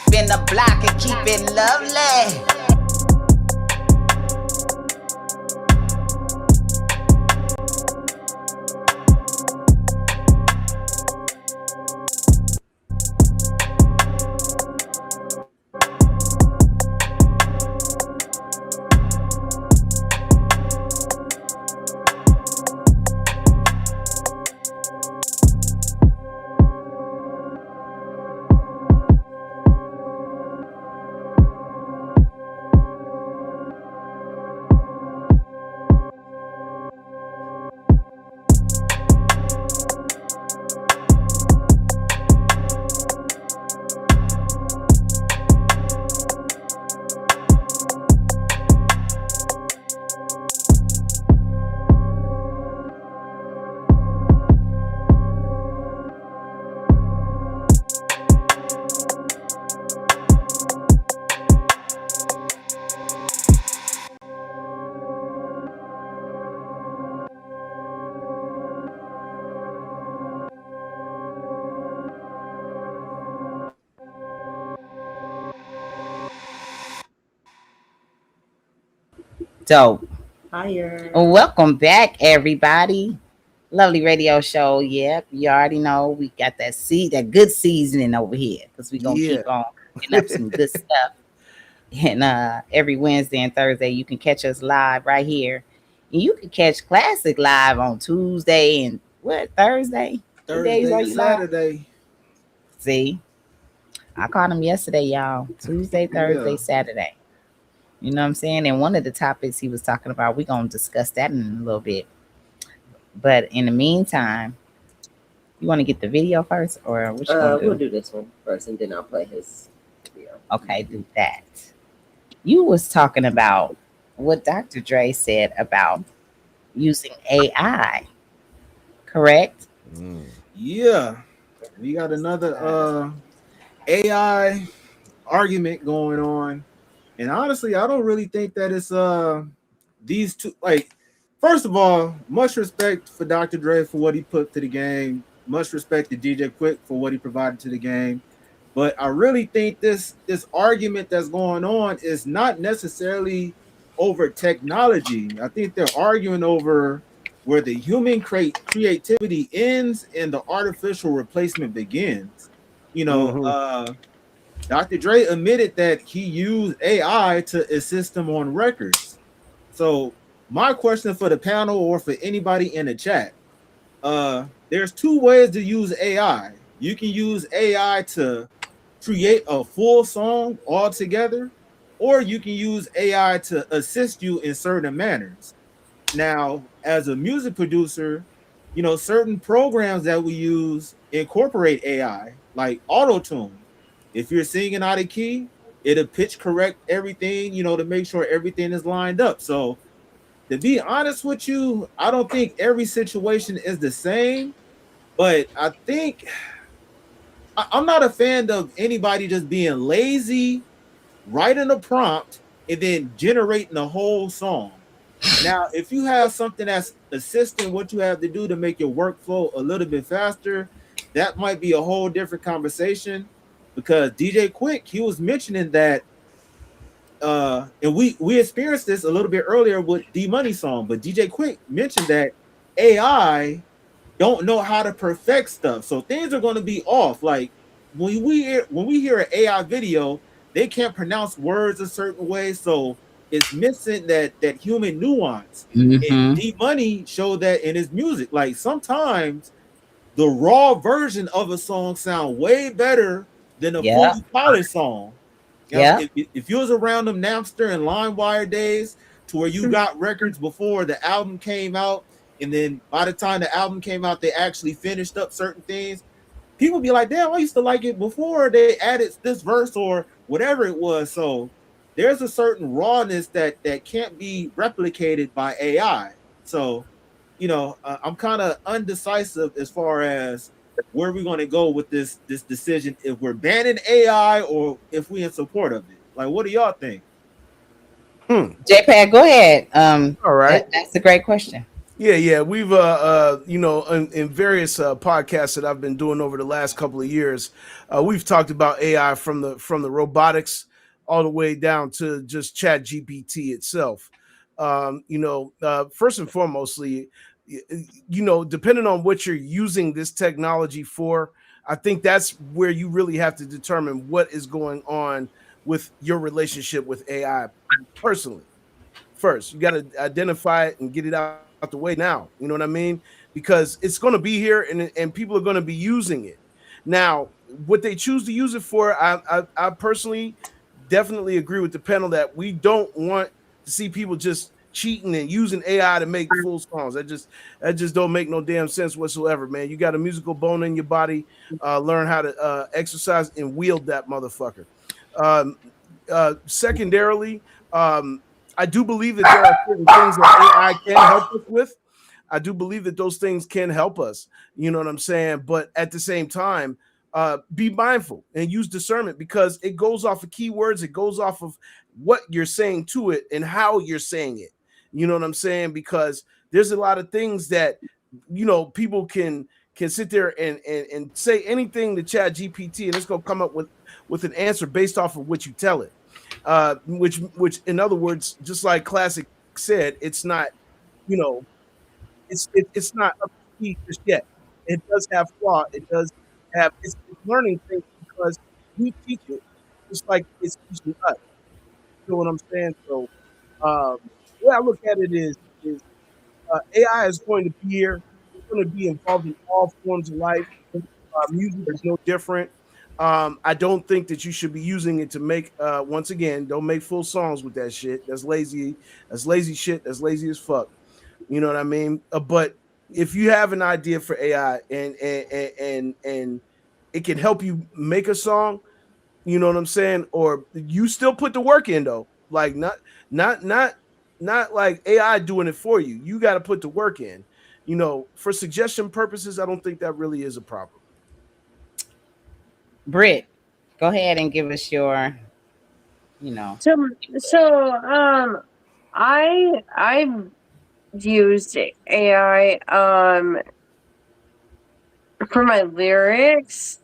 Spin the block and keep it lovely. Dope. Higher. Welcome back, everybody. Lovely radio show. Yep, you already know we got that good seasoning over here because we're gonna Yeah. keep on cooking up some good stuff. And every Wednesday and Thursday, you can catch us live right here. And you can catch Classic live on Tuesday and Thursday? What days Thursday are to you live? Saturday. See, I caught them yesterday, y'all. Tuesday, Thursday, Yeah. Saturday. You know what I'm saying? And one of the topics he was talking about, we're going to discuss that in a little bit. But in the meantime, you want to get the video first or what you going to do? We'll do this one first and then I'll play his video. Okay, do that. You was talking about what Dr. Dre said about using AI, correct? Yeah. We got another AI argument going on. And honestly, I don't really think that it's these two, like, first of all, much respect for Dr. Dre for what he put to the game. Much respect to DJ Quik for what he provided to the game. But I really think this argument that's going on is not necessarily over technology. I think they're arguing over where the human creativity ends and the artificial replacement begins. You know, Dr. Dre admitted that he used AI to assist him on records. So my question for the panel or for anybody in the chat, there's two ways to use AI. You can use AI to create a full song altogether, or you can use AI to assist you in certain manners. Now, as a music producer, you know, certain programs that we use incorporate AI, like auto-tune. If you're singing out of key, it'll pitch correct everything, you know, to make sure everything is lined up. So to be honest with you, I don't think every situation is the same, but I think I'm not a fan of anybody just being lazy, writing a prompt, and then generating the whole song. Now, if you have something that's assisting what you have to do to make your workflow a little bit faster, that might be a whole different conversation. Because DJ Quik, he was mentioning that, and we experienced this a little bit earlier with D Money song, but DJ Quik mentioned that AI don't know how to perfect stuff, so things are going to be off. Like when we hear an AI video, they can't pronounce words a certain way, so it's missing that human nuance. And Mm-hmm. D Money showed that in his music. Like sometimes the raw version of a song sound way better than a Yeah. fully polished song. Now, Yeah. if you was around them Napster and LimeWire days, to where you got records before the album came out, and then by the time the album came out, they actually finished up certain things. People be like, damn, I used to like it before they added this verse or whatever it was. So there's a certain rawness that can't be replicated by AI. So, I'm kind of undecisive as far as where we're going to go with this decision, if we're banning AI or if we in support of it. Like, what do y'all think? JPEG, go ahead. All right. That's a great question. Yeah. We've in various podcasts that I've been doing over the last couple of years, we've talked about AI from the robotics all the way down to just Chat GPT itself. First and foremostly, depending on what you're using this technology for, I think that's where you really have to determine what is going on with your relationship with AI personally. First, you got to identify it and get it out the way now. You know what I mean? Because it's going to be here, and people are going to be using it. Now, what they choose to use it for, I personally definitely agree with the panel that we don't want to see people just cheating and using AI to make full songs. That just don't make no damn sense whatsoever, man. You got a musical bone in your body. Learn how to exercise and wield that motherfucker. Secondarily, I do believe that there are certain things that AI can help us with. I do believe that those things can help us. You know what I'm saying? But at the same time, be mindful and use discernment, because it goes off of keywords. It goes off of what you're saying to it and how you're saying it. You know what I'm saying? Because there's a lot of things that, people can sit there and say anything to Chat GPT, and it's going to come up with an answer based off of what you tell it. Which in other words, just like Classic said, it's not, it's not up to speed just yet. It does have flaw. It does have it's learning things because we teach it just like it's teaching us. You know what I'm saying? So the way I look at it is AI is going to be here. It's going to be involved in all forms of life. Music is no different. I don't think that you should be using it to make, once again, don't make full songs with that shit. That's lazy. That's lazy shit. That's lazy as fuck. You know what I mean? But if you have an idea for AI and it can help you make a song, you know what I'm saying? Or you still put the work in though. Like not like AI doing it for you. You got to put the work in. For suggestion purposes, I don't think that really is a problem. Britt, go ahead and give us your, I've used AI for my lyrics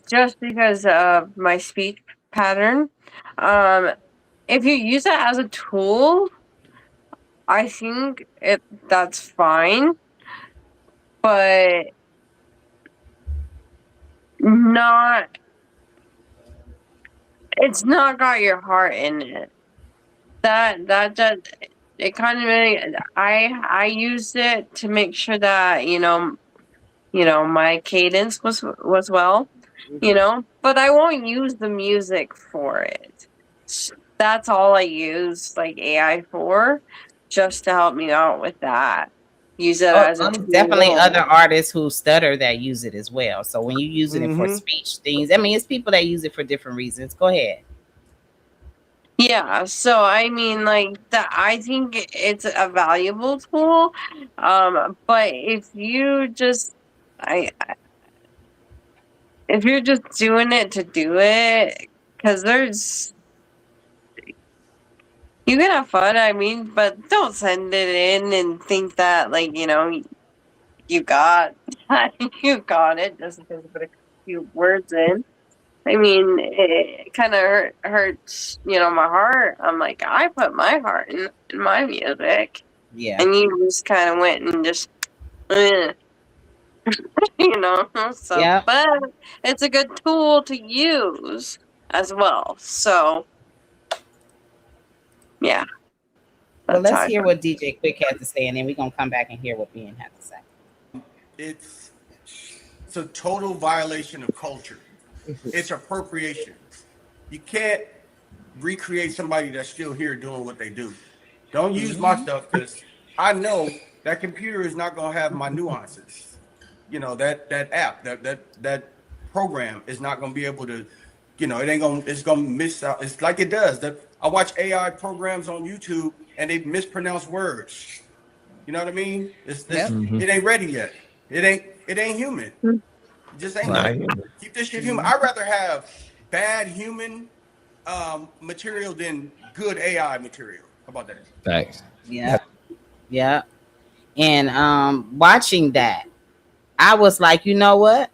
just because of my speech pattern. If you use it as a tool, I think that's fine, but it's not got your heart in it. That just it kind of really, I used it to make sure that my cadence was well, but I won't use the music for it. That's all I use like AI for, just to help me out with that. Use it as a tool. Definitely other artists who stutter that use it as well. So when you're using it for speech things, I mean, it's people that use it for different reasons. Go ahead. Yeah, so I mean, like that, I think it's a valuable tool. But if you're just doing it to do it, because you can have fun, I mean, but don't send it in and think that you got you got it just because you put a few words in. I mean, it kind of hurts, my heart. I'm like, I put my heart in my music. Yeah. And you just kind of went and just, so, yep. But it's a good tool to use as well. So, yeah. Well, let's hear what DJ Quik has to say, and then we're going to come back and hear what Ben has to say. It's a total violation of culture. It's appropriation. You can't recreate somebody that's still here doing what they do. Don't use my stuff because I know that computer is not gonna have my nuances. You know that app that program is not gonna be able to. You know, it ain't gonna. It's gonna miss out. It's like it does. That I watch AI programs on YouTube and they mispronounce words. You know what I mean? Yep. It ain't ready yet. It ain't human. It just ain't Not that. human. Keep this shit human. I'd rather have bad human material than good AI material. How about that? Thanks. Yeah. Yeah. And watching that, I was like, you know what?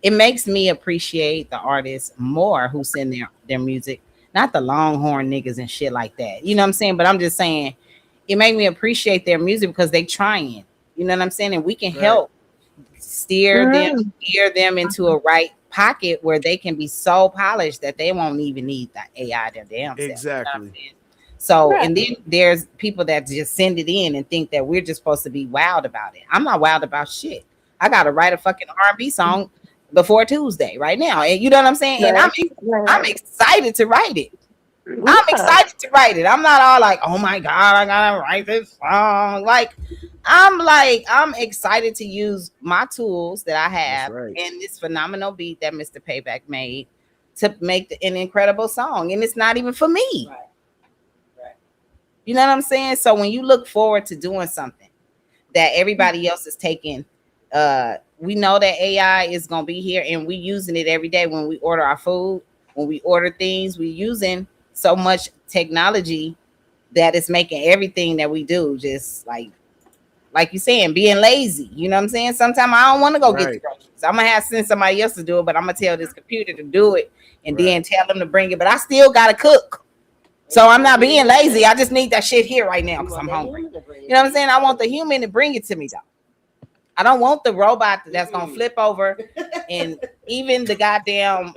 It makes me appreciate the artists more who send their music, not the longhorn niggas and shit like that. You know what I'm saying? But I'm just saying it made me appreciate their music because they trying. You know what I'm saying? And we can Right. help steer them into a right pocket where they can be so polished that they won't even need the AI their damn self. You know what I'm Exactly. saying? So, and then there's people that just send it in and think that we're just supposed to be wild about it. I'm not wild about shit. I gotta write a fucking R&B song before Tuesday right now, and you know what I'm saying. And I'm excited to write it. I'm excited to write it. I'm not all like, oh my god, I gotta write this song. I'm excited to use my tools that I That's have right. and this phenomenal beat that Mr. Payback made to make an incredible song, and it's not even for me. Right. You know what I'm saying? So when you look forward to doing something that everybody else is taking, we know that AI is gonna be here and we using it every day when we order our food, when we order things, we using so much technology that it's making everything that we do just like you saying, being lazy. You know what I'm saying? Sometimes I don't want to go get the Right. groceries. I'm gonna have to send somebody else to do it, but I'm gonna tell this computer to do it and then Right. tell them to bring it. But I still gotta cook. So I'm not being lazy. I just need that shit here right now because I'm hungry. You know what I'm saying? I want the human to bring it to me though. I don't want the robot that's gonna flip over, and even the goddamn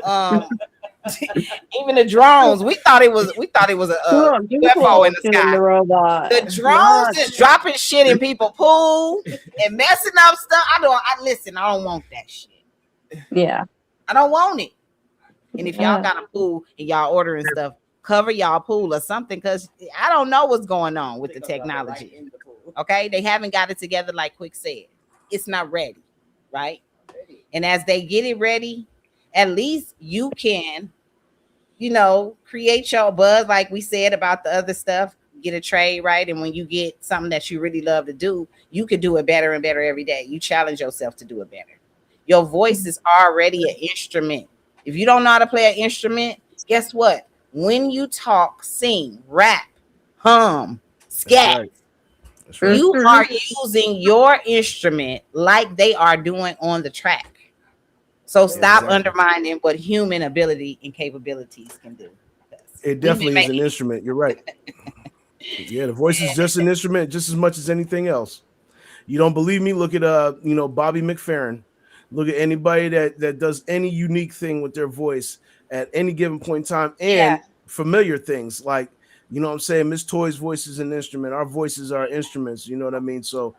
even the drones. We thought it was a UFO in the in the sky. robot. The drones is dropping shit in people pool and messing up stuff. Listen. I don't want that shit. Yeah. I don't want it. And if y'all Yeah. got a pool and y'all ordering stuff, cover y'all pool or something, because I don't know what's going on with the technology. Okay, they haven't got it together like Quik said. It's not ready, right? And as they get it ready, at least you can, create your buzz like we said about the other stuff. Get a trade right, and when you get something that you really love to do, you can do it better and better every day. You challenge yourself to do it better. Your voice is already an instrument. If you don't know how to play an instrument, guess what? When you talk, sing, rap, hum, That's scat, right. That's right. you are using your instrument like they are doing on the track. So stop Exactly. undermining what human ability and capabilities can do. It definitely is an instrument. You're right. Yeah, the voice is just an instrument, just as much as anything else. You don't believe me? Look at Bobby McFerrin. Look at anybody that does any unique thing with their voice at any given point in time, and familiar things like, you know what I'm saying, Miss Toy's voice is an instrument. Our voices are instruments. You know what I mean? So,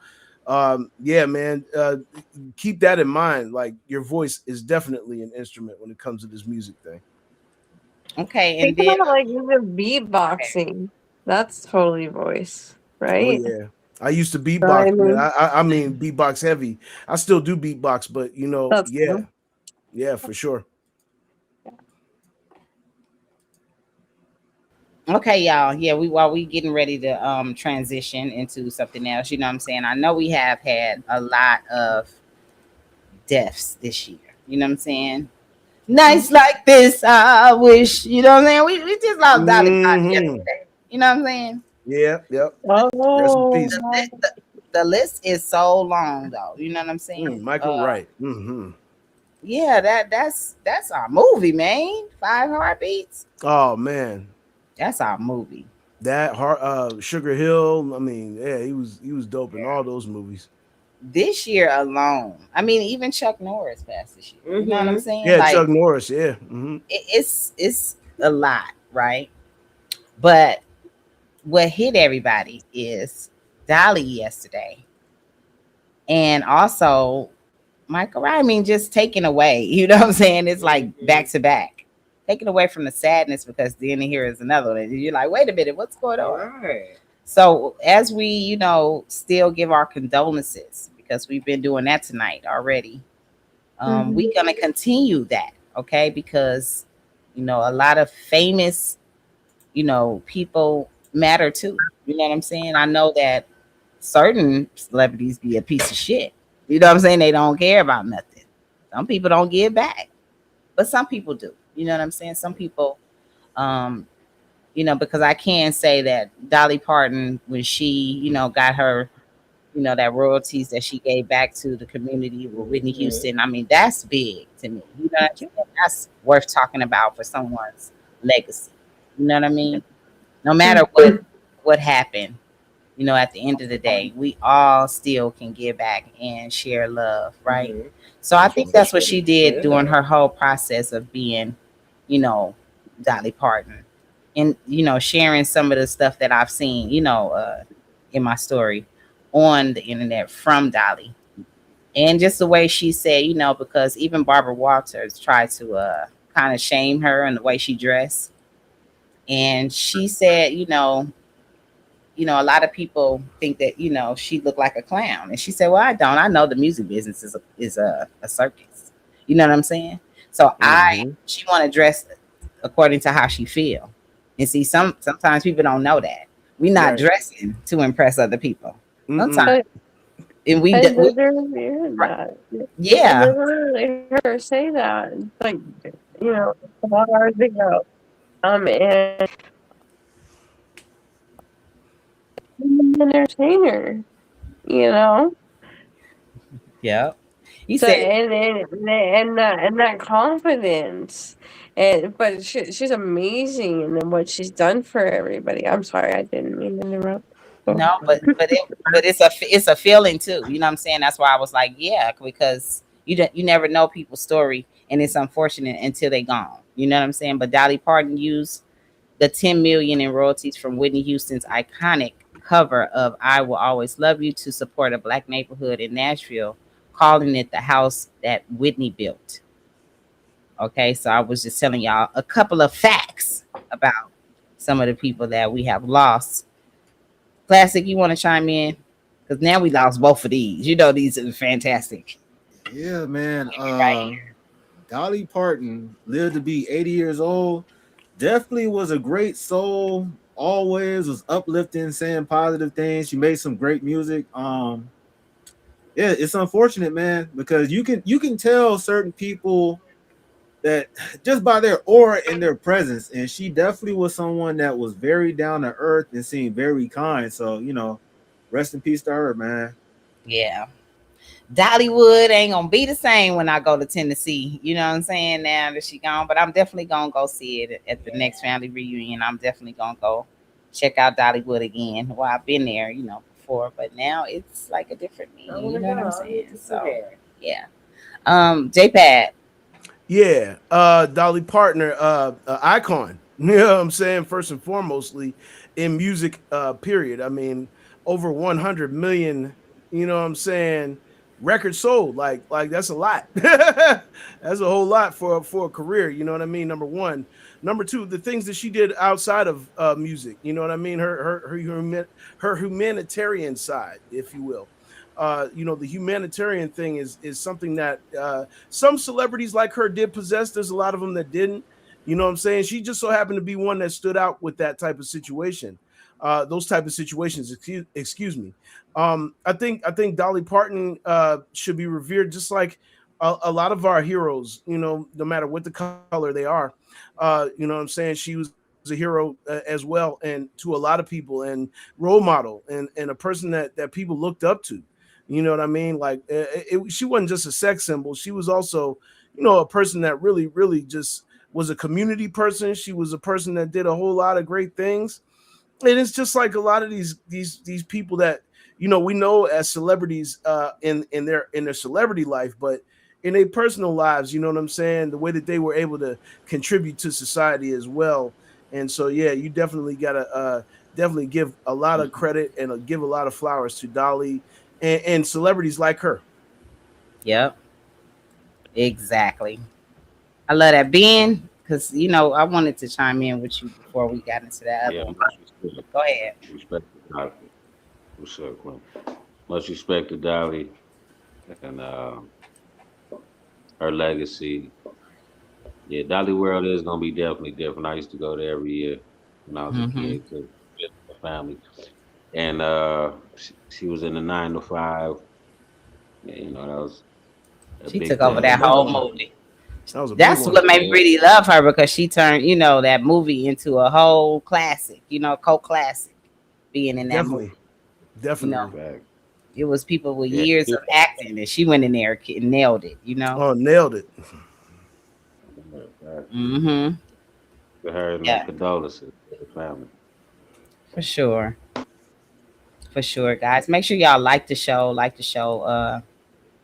yeah, man, keep that in mind. Like, your voice is definitely an instrument when it comes to this music thing. Okay, and Think then about like even beatboxing. That's totally voice, Oh right? yeah. I used to I beatbox, man. mean, I mean beatbox heavy. I still do beatbox, but that's yeah, cool. yeah, for sure. okay, y'all. Yeah, while we getting ready to transition into something else, you know what I'm saying? I know we have had a lot of deaths this year. You know what I'm saying? Nights like this, I wish. You know what I'm saying? We just lost Dolly Parton Hmm. yesterday. You know what I'm saying? Yeah, yep. Rest in Oh, peace. The list is so long though. You know what I'm saying? Michael Wright. Hmm. Yeah, that's our movie, man. Five Heartbeats. Oh man. That's our movie. That Sugar Hill. I mean, yeah, he was dope in all those movies. This year alone. I mean, even Chuck Norris passed this year. You know what I'm saying? Yeah, Like Chuck Norris, yeah. Hmm. it's a lot, right? But what hit everybody is Dolly yesterday, and also Michael Wright. I mean, just taken away. You know what I'm saying? It's like back to back. take it away from the sadness, because then here is another one. And you're like, wait a minute, what's going on? Right. So as we, still give our condolences, because we've been doing that tonight already. We're gonna continue that, okay? Because a lot of famous, people matter too. You know what I'm saying? I know that certain celebrities be a piece of shit. You know what I'm saying? They don't care about nothing. Some people don't give back, but some people do. You know what I'm saying? Some people, um, because I can say that Dolly Parton, when she, got her, that royalties that she gave back to the community with Whitney Houston. I mean, that's big to me. You know what I'm saying? That's worth talking about for someone's legacy. You know what I mean? No matter what happened, at the end of the day, we all still can give back and share love, right? So I think that's what she did during her whole process of being, you know, Dolly Parton. And, sharing some of the stuff that I've seen, in my story on the internet from Dolly. And just the way she said, because even Barbara Walters tried to kind of shame her and the way she dressed. And she said, a lot of people think that, she looked like a clown. And she said, well, I don't. I know the music business is a circus. You know what I'm saying? So she want to dress according to how she feel. And see, sometimes people don't know that. We're not dressing to impress other people. Sometimes. And I literally heard that. I yeah. literally heard her say that, like, a lot of hours ago. And I'm an entertainer, you know. Yeah. You So said and that confidence, but she's amazing in what she's done for everybody. I'm sorry, I didn't mean to interrupt. Go no, but it's a feeling too. You know what I'm saying? That's why I was like, yeah, because you never know people's story, and it's unfortunate until they gone. You know what I'm saying? But Dolly Parton used the 10 million in royalties from Whitney Houston's iconic cover of "I Will Always Love You" to support a black neighborhood in Nashville, calling it the house that Whitney built. Okay, so I was just telling y'all a couple of facts about some of the people that we have lost. Classic, you want to chime in? Because now we lost both of these. These are fantastic. Yeah, man. Right here. Dolly Parton lived to be 80 years old. Definitely was a great soul. Always was uplifting, saying positive things. She made some great music. Yeah, it's unfortunate, man, because you can tell certain people that just by their aura and their presence. And she definitely was someone that was very down to earth and seemed very kind. So, rest in peace to her, man. Yeah. Dollywood ain't gonna be the same when I go to Tennessee. You know what I'm saying? Now that she gone, but I'm definitely gonna go see it at the next family reunion. I'm definitely gonna go check out Dollywood again. Well, I've been there, before, but now it's like a different me. You know what I'm saying? So yeah. JPad. Yeah, Dolly Partner, icon. You know what I'm saying? First and foremostly, in music, period. I mean, over 100 million. You know what I'm saying? Records sold. Like that's a lot. That's a whole lot for a career. You know what I mean? Number one. Number two, the things that she did outside of music. You know what I mean? Her humanitarian side, if you will. The humanitarian thing is something that some celebrities like her did possess. There's a lot of them that didn't. You know what I'm saying? She just so happened to be one that stood out with that type of situation. Those type of situations. Excuse me. I think Dolly Parton should be revered just like a lot of our heroes. No matter what the color they are. You know what I'm saying? She was a hero as well, and to a lot of people, and role model, and a person that people looked up to. You know what I mean? Like she wasn't just a sex symbol. She was also, a person that really, really just was a community person. She was a person that did a whole lot of great things. And it's just like a lot of these people that we know as celebrities in their celebrity life, but in their personal lives, you know what I'm saying? The way that they were able to contribute to society as well. And so, yeah, you definitely gotta definitely give a lot of credit and give a lot of flowers to Dolly and celebrities like her. Yep. Exactly. I love that. Ben, because I wanted to chime in with you before we got into that other Yeah, one. much respect. Go ahead. Respect to Dolly. What's up, Quinn? Much respect to Dolly and her legacy. Yeah, Dolly World is gonna be definitely different. I used to go there every year when I was a Hmm. kid to visit my family. And she was in the 9 to 5. Yeah, that was a She big took over thing. that And whole Definitely. movie. That was a big That's one. what made me yeah, really love her because she turned, that movie into a whole classic, cult classic being in that movie. Definitely. You know, Definitely. fact. it was people with Yeah, years of acting and she went in there and nailed it. Oh, nailed it. fact. Hmm. To her and Yeah, condolences to the family. for sure. For sure, guys. Make sure y'all like the show. Like the show.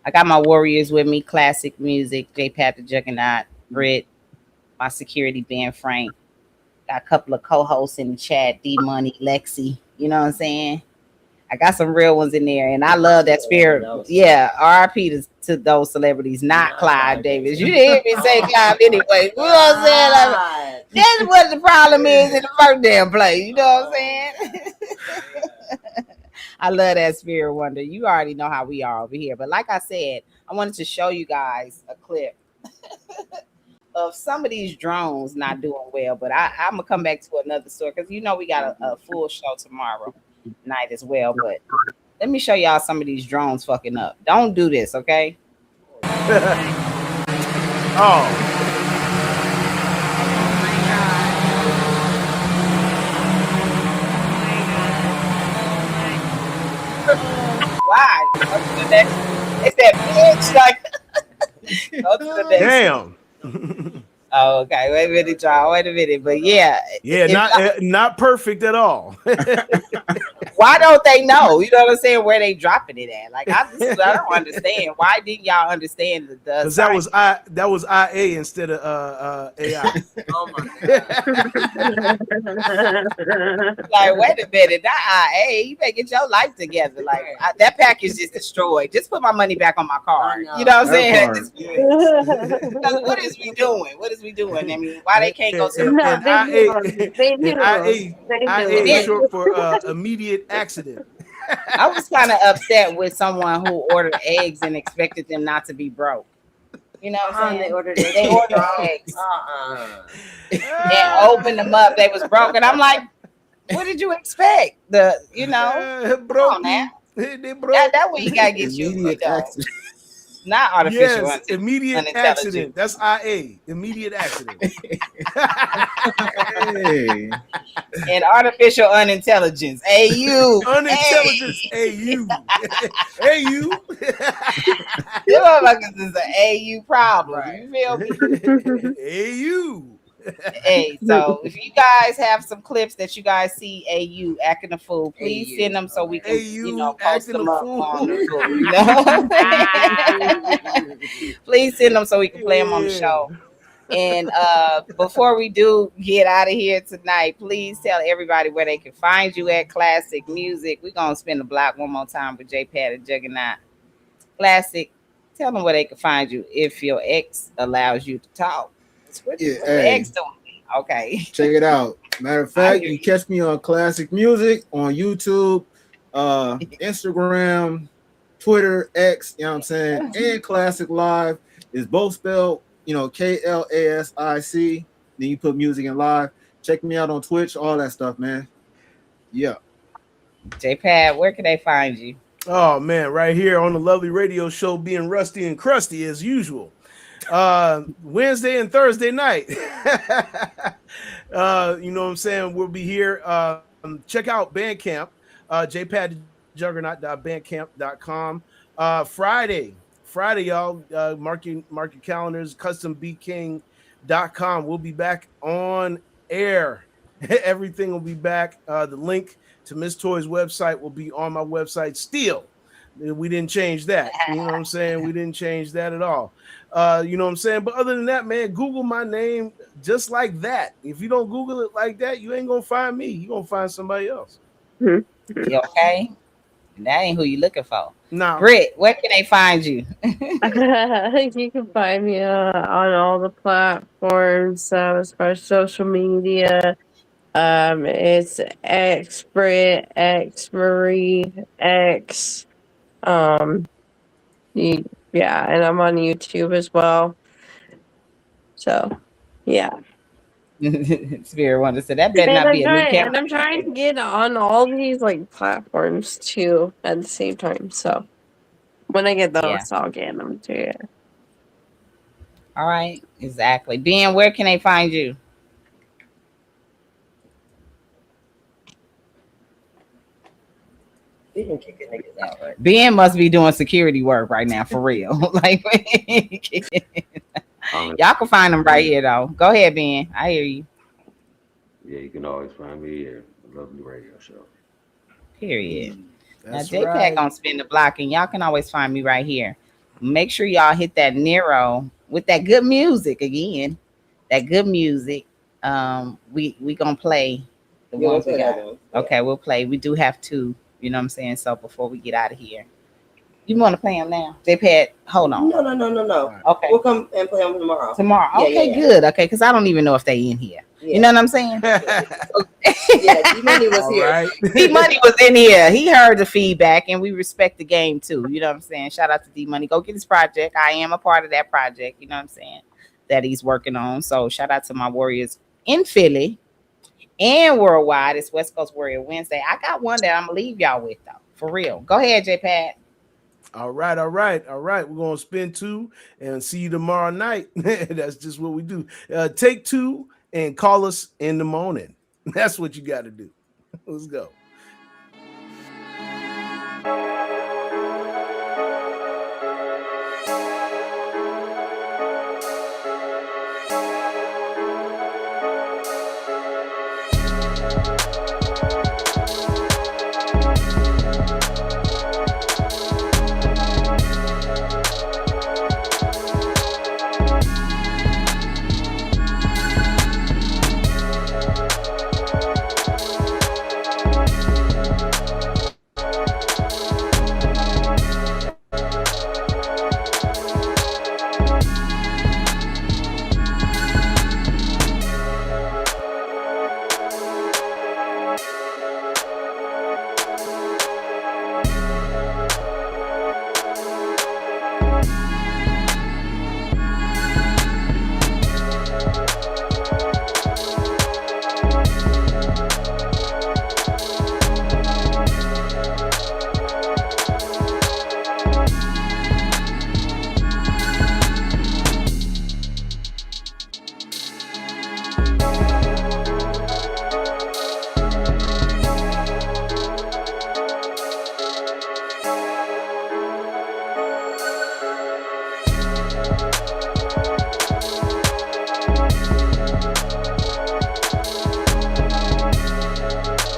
I got my warriors with me, classic music, J Pat the Juggernaut, Britt, my security band Frank. Got a couple of co-hosts in the chat, D Money, Lexi. You know what I'm saying? I got some real ones in there, and I love that spirit. Yeah, RIP to those celebrities, not Clive Davis. You didn't hear me say Clive anyway. You know what I'm saying? Like, that's what the problem is in the first damn place. You know what I'm saying? I love that spirit wonder. You already know how we are over here. But like I said, I wanted to show you guys a clip of some of these drones not doing well. But I'm gonna come back to another story because we got a full show tomorrow night as well. But let me show y'all some of these drones fucking up. Don't do this, okay? Oh, Why? Go to the next. It's that bitch. Like, go to the next. damn. Oh, okay. Wait a minute, y'all. Wait a minute. But yeah, Yeah, not perfect at all. why don't they know? You know what I'm saying? Where they dropping it at? Like, this is what I don't understand. Why didn't y'all understand the Because science? that was IA instead of AI. Oh my Like, wait a minute, not IA. You better get your life together. Like, that package is destroyed. Just put my money back on my card. You know what I'm saying? That At this point. What is we doing? What is we doing? I mean, why they can't go to the No, they IA do. They and do. They IA do. is short for immediate accident. I was kind of upset with someone who ordered eggs and expected them not to be broke. You know what I'm saying? They ordered They ordered eggs and Ah, opened them up. They was broken. I'm like, what did you expect? Come on now. They broke. That way you gotta get immediate accident. not artificial Yes, immediate unintelligence. accident. That's IA. Immediate accident. Hey, And artificial unintelligence. AU. Unintelligence. AU. AU. Them motherfuckers is an AU problem. You feel me? AU. Hey, so if you guys have some clips that you guys see AU acting a fool, please send them so we can, AU post acting them a up fool. on the fool. Please send them so we can play them on the show. And before we do get out of here tonight, please tell everybody where they can find you at Classic Music. We're gonna spin the block one more time with J Pat and Juggernaut. Classic, tell them where they can find you if your ex allows you to talk. What's your ex doing? Okay. check it out. Matter of fact, you catch me on Classic Music on YouTube, Instagram, Twitter, X, you know what I'm saying, and Classic Live is both spelled, KLASIC. Then you put music and live. Check me out on Twitch, all that stuff, man. Yeah. J-Pad, where can they find you? Oh man, right here on the Lovely Radio Show, being rusty and crusty as usual. Wednesday and Thursday night. You know what I'm saying? We'll be here. Check out Bandcamp, jpadjuggernaut.bandcamp.com. Friday, y'all, mark your calendars, custombeatking.com. We'll be back on air. Everything will be back. The link to Miss Toy's website will be on my website still. We didn't change that. You know what I'm saying? We didn't change that at all. You know what I'm saying? But other than that, man, Google my name just like that. If you don't Google it like that, you ain't gonna find me. You're gonna find somebody else. You okay? That ain't who you looking for. No. Britt, where can they find you? You can find me on all the platforms as far as social media. It's X Brit, X Marie, X. Um, yeah, and I'm on YouTube as well. So, yeah. Spirit Wonder said that better And not be a new I'm trying to get on all these like platforms too at the same time. So when I get Yeah. those, I'll get them too. All right, exactly. Ben, where can they find you? He been kicking niggas out, right? Ben must be doing security work right now, for real. Like, y'all can find him right here, though. Go ahead, Ben. I hear you. Yeah, you can always find me here, the Lovely Radio Show. Period. Now, That's JPAC right. gonna spin the block, and y'all can always find me right here. Make sure y'all hit that Nero with that good music again. That good music. We gonna play the Yeah, ones we'll we play got. that one. Okay, we'll play. We do have two. You know what I'm saying? So before we get out of here, you want to play them now? JPAC, hold on. No. Okay. We'll come and play them tomorrow. Tomorrow. Okay, good. Okay, because I don't even know if they in here. Yeah. You know what I'm saying? Yeah, D-Money was All here. right. D-Money was in here. He heard the feedback, and we respect the game too. You know what I'm saying? Shout out to D-Money. Go get his project. I am a part of that project. You know what I'm saying? That he's working on. So shout out to my Warriors in Philly and worldwide. It's West Coast Warrior Wednesday. I got one that I'm gonna leave y'all with though. For real. Go ahead, J-Pat. All right. We're gonna spin two and see you tomorrow night. That's just what we do. Take two and call us in the morning. That's what you got to do. Let's go.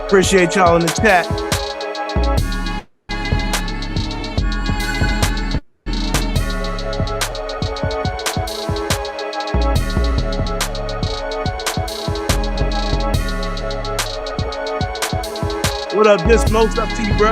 Appreciate y'all in the chat. What up, this most up to you, bro?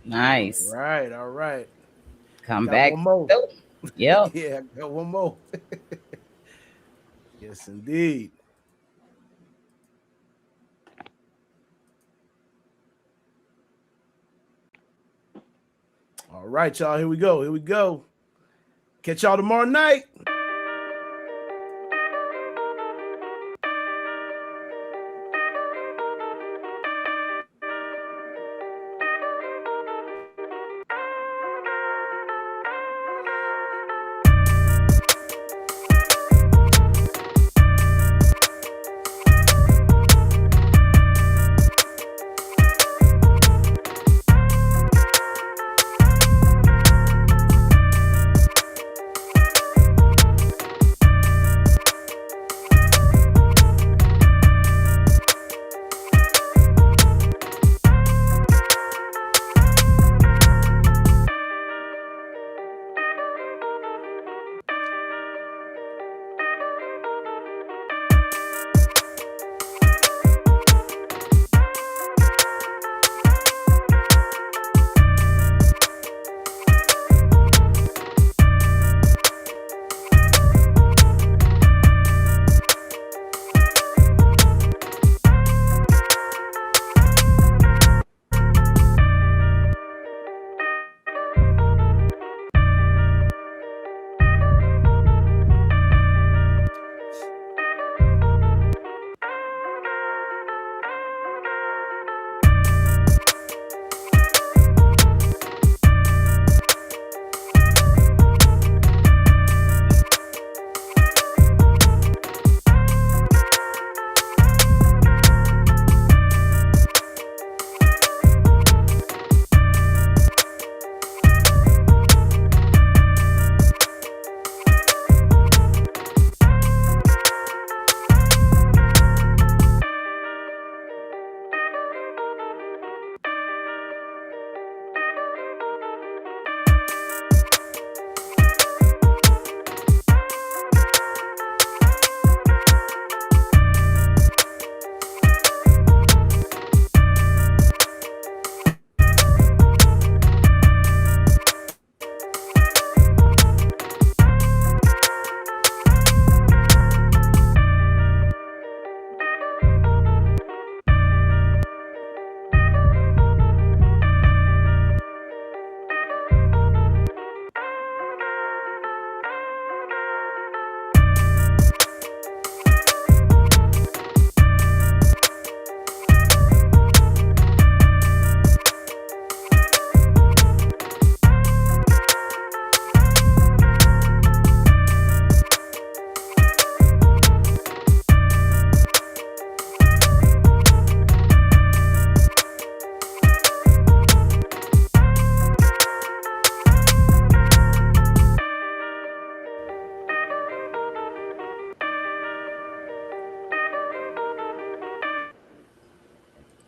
Nice. All right. Come Got back. one more. Oh, yep. Yeah, I got one more. Yes, indeed. All right, y'all. Here we go. Here we go. Catch y'all tomorrow night.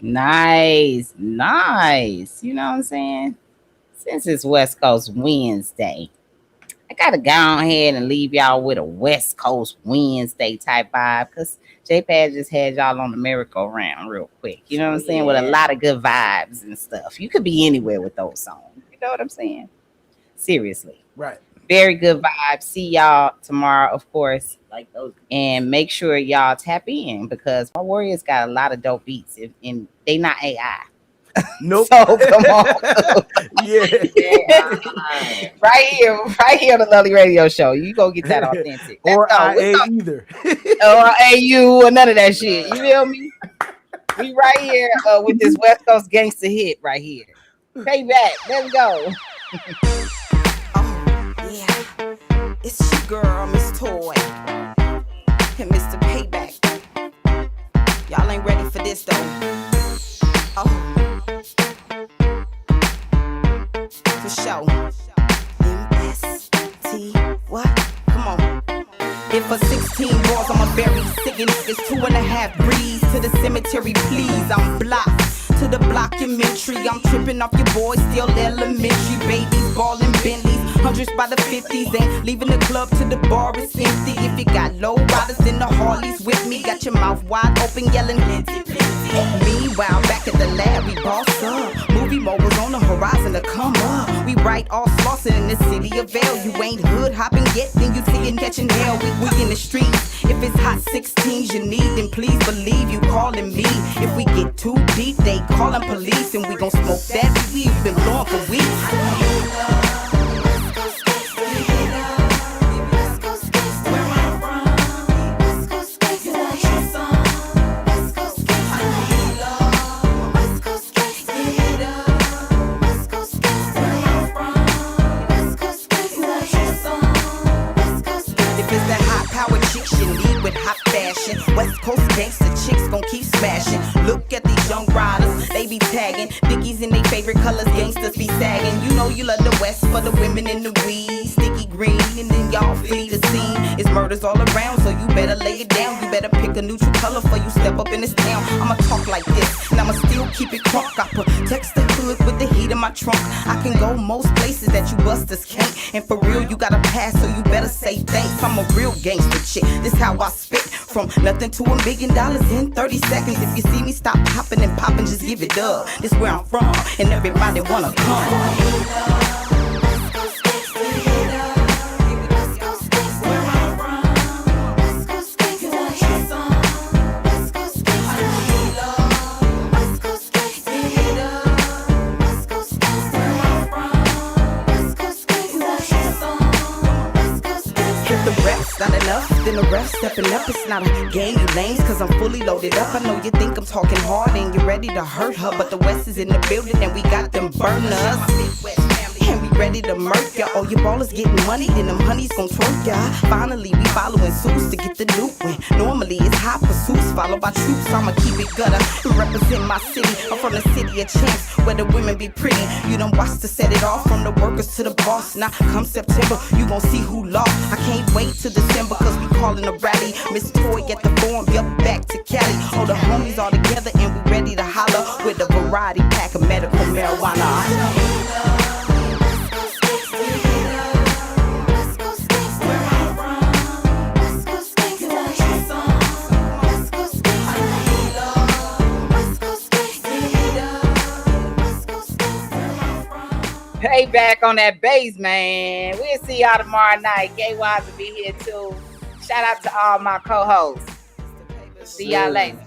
Nice. Nice. You know what I'm saying? Since it's West Coast Wednesday, I gotta go ahead and leave y'all with a West Coast Wednesday type vibe because JPad just had y'all on the merry-go-round real quick. You know what I'm saying? With a lot of good vibes and stuff. You could be anywhere with those songs. You know what I'm saying? Seriously. Right. Very good vibes. See y'all tomorrow, of course. Like those. And make sure y'all tap in because my Warriors got a lot of dope beats and they not AI. Nope. So come on. Yeah. Right here on the Lovely Radio Show. You go get that authentic. Or IA either. Or AU or none of that shit. You feel me? We right here with this West Coast gangster hit right here. Payback. Let's go. Yeah. It's your girl, Miss Toy. And Mr. Payback. Y'all ain't ready for this though. Oh. For sure. M-S-T, what? Come on. If for 16 balls, I'ma bury sick niggas 2.5 breeze to the cemetery, please. I'm blocked to the blockumentary. I'm tripping off your boys, still elementary. Babies ballin' Bentleys, hundreds by the 50s. Ain't leaving the club to the bar, it's empty. If you got low riders, then the Harleys with me. Got your mouth wide open, yelling, plenty, plenty. Meanwhile, back at the lab, we boss up. Movie moguls on the horizon to come up. We write all slaughter in the city of Vail. You ain't hood hopping yet, then you sitting catching hell. We in the streets. If it's hot 16s you need, then please believe you calling me. If we get too deep, they calling police, and we gon' smoke that weed. Been blowing for weeks. West Coast gangster chicks gon' keep smashing. Look at these young riders, they be tagging. Dickies in their favorite colors, gangsters be sagging. You know you love the West for the women in the weed. Sticky green, and then y'all flee the scene. It's murders all around, so you better lay it down. You better pick a neutral color for you step up in this town. I'ma talk like this, and I'ma still keep it crunk. I protect the hood with the heat in my trunk. I can go most places that you busters can't. And for real, you gotta pass, so you better say thanks. I'm a real gangster chick, this how I spit. From nothing to $1 billion in 30 seconds. If you see me stop popping and popping, just give it up. This where I'm from, and everybody wanna come. Not enough, then the ref stepping up. It's not a game, you lames, cause I'm fully loaded up. I know you think I'm talking hard and you're ready to hurt her, but the West is in the building and we got them burners. And we ready to murk ya. All your ballers getting money, then them honeys gon' twerk ya. Finally, we following suits to get the loot win. Normally, it's hot pursuits followed by troops. I'ma keep it gutter and represent my city. I'm from the city of champs, where the women be pretty. You done watch to set it off, from the workers to the boss. Now, come September, you gon' see who lost. I can't wait till December, cause we callin' a rally. Miss Toy at the forum, yup, back to Cali. All the homies all together and we ready to holler with a variety pack of medical marijuana. Payback on that bass, man. We'll see y'all tomorrow night. K-Wise will be here too. Shout out to all my co-hosts. See y'all later.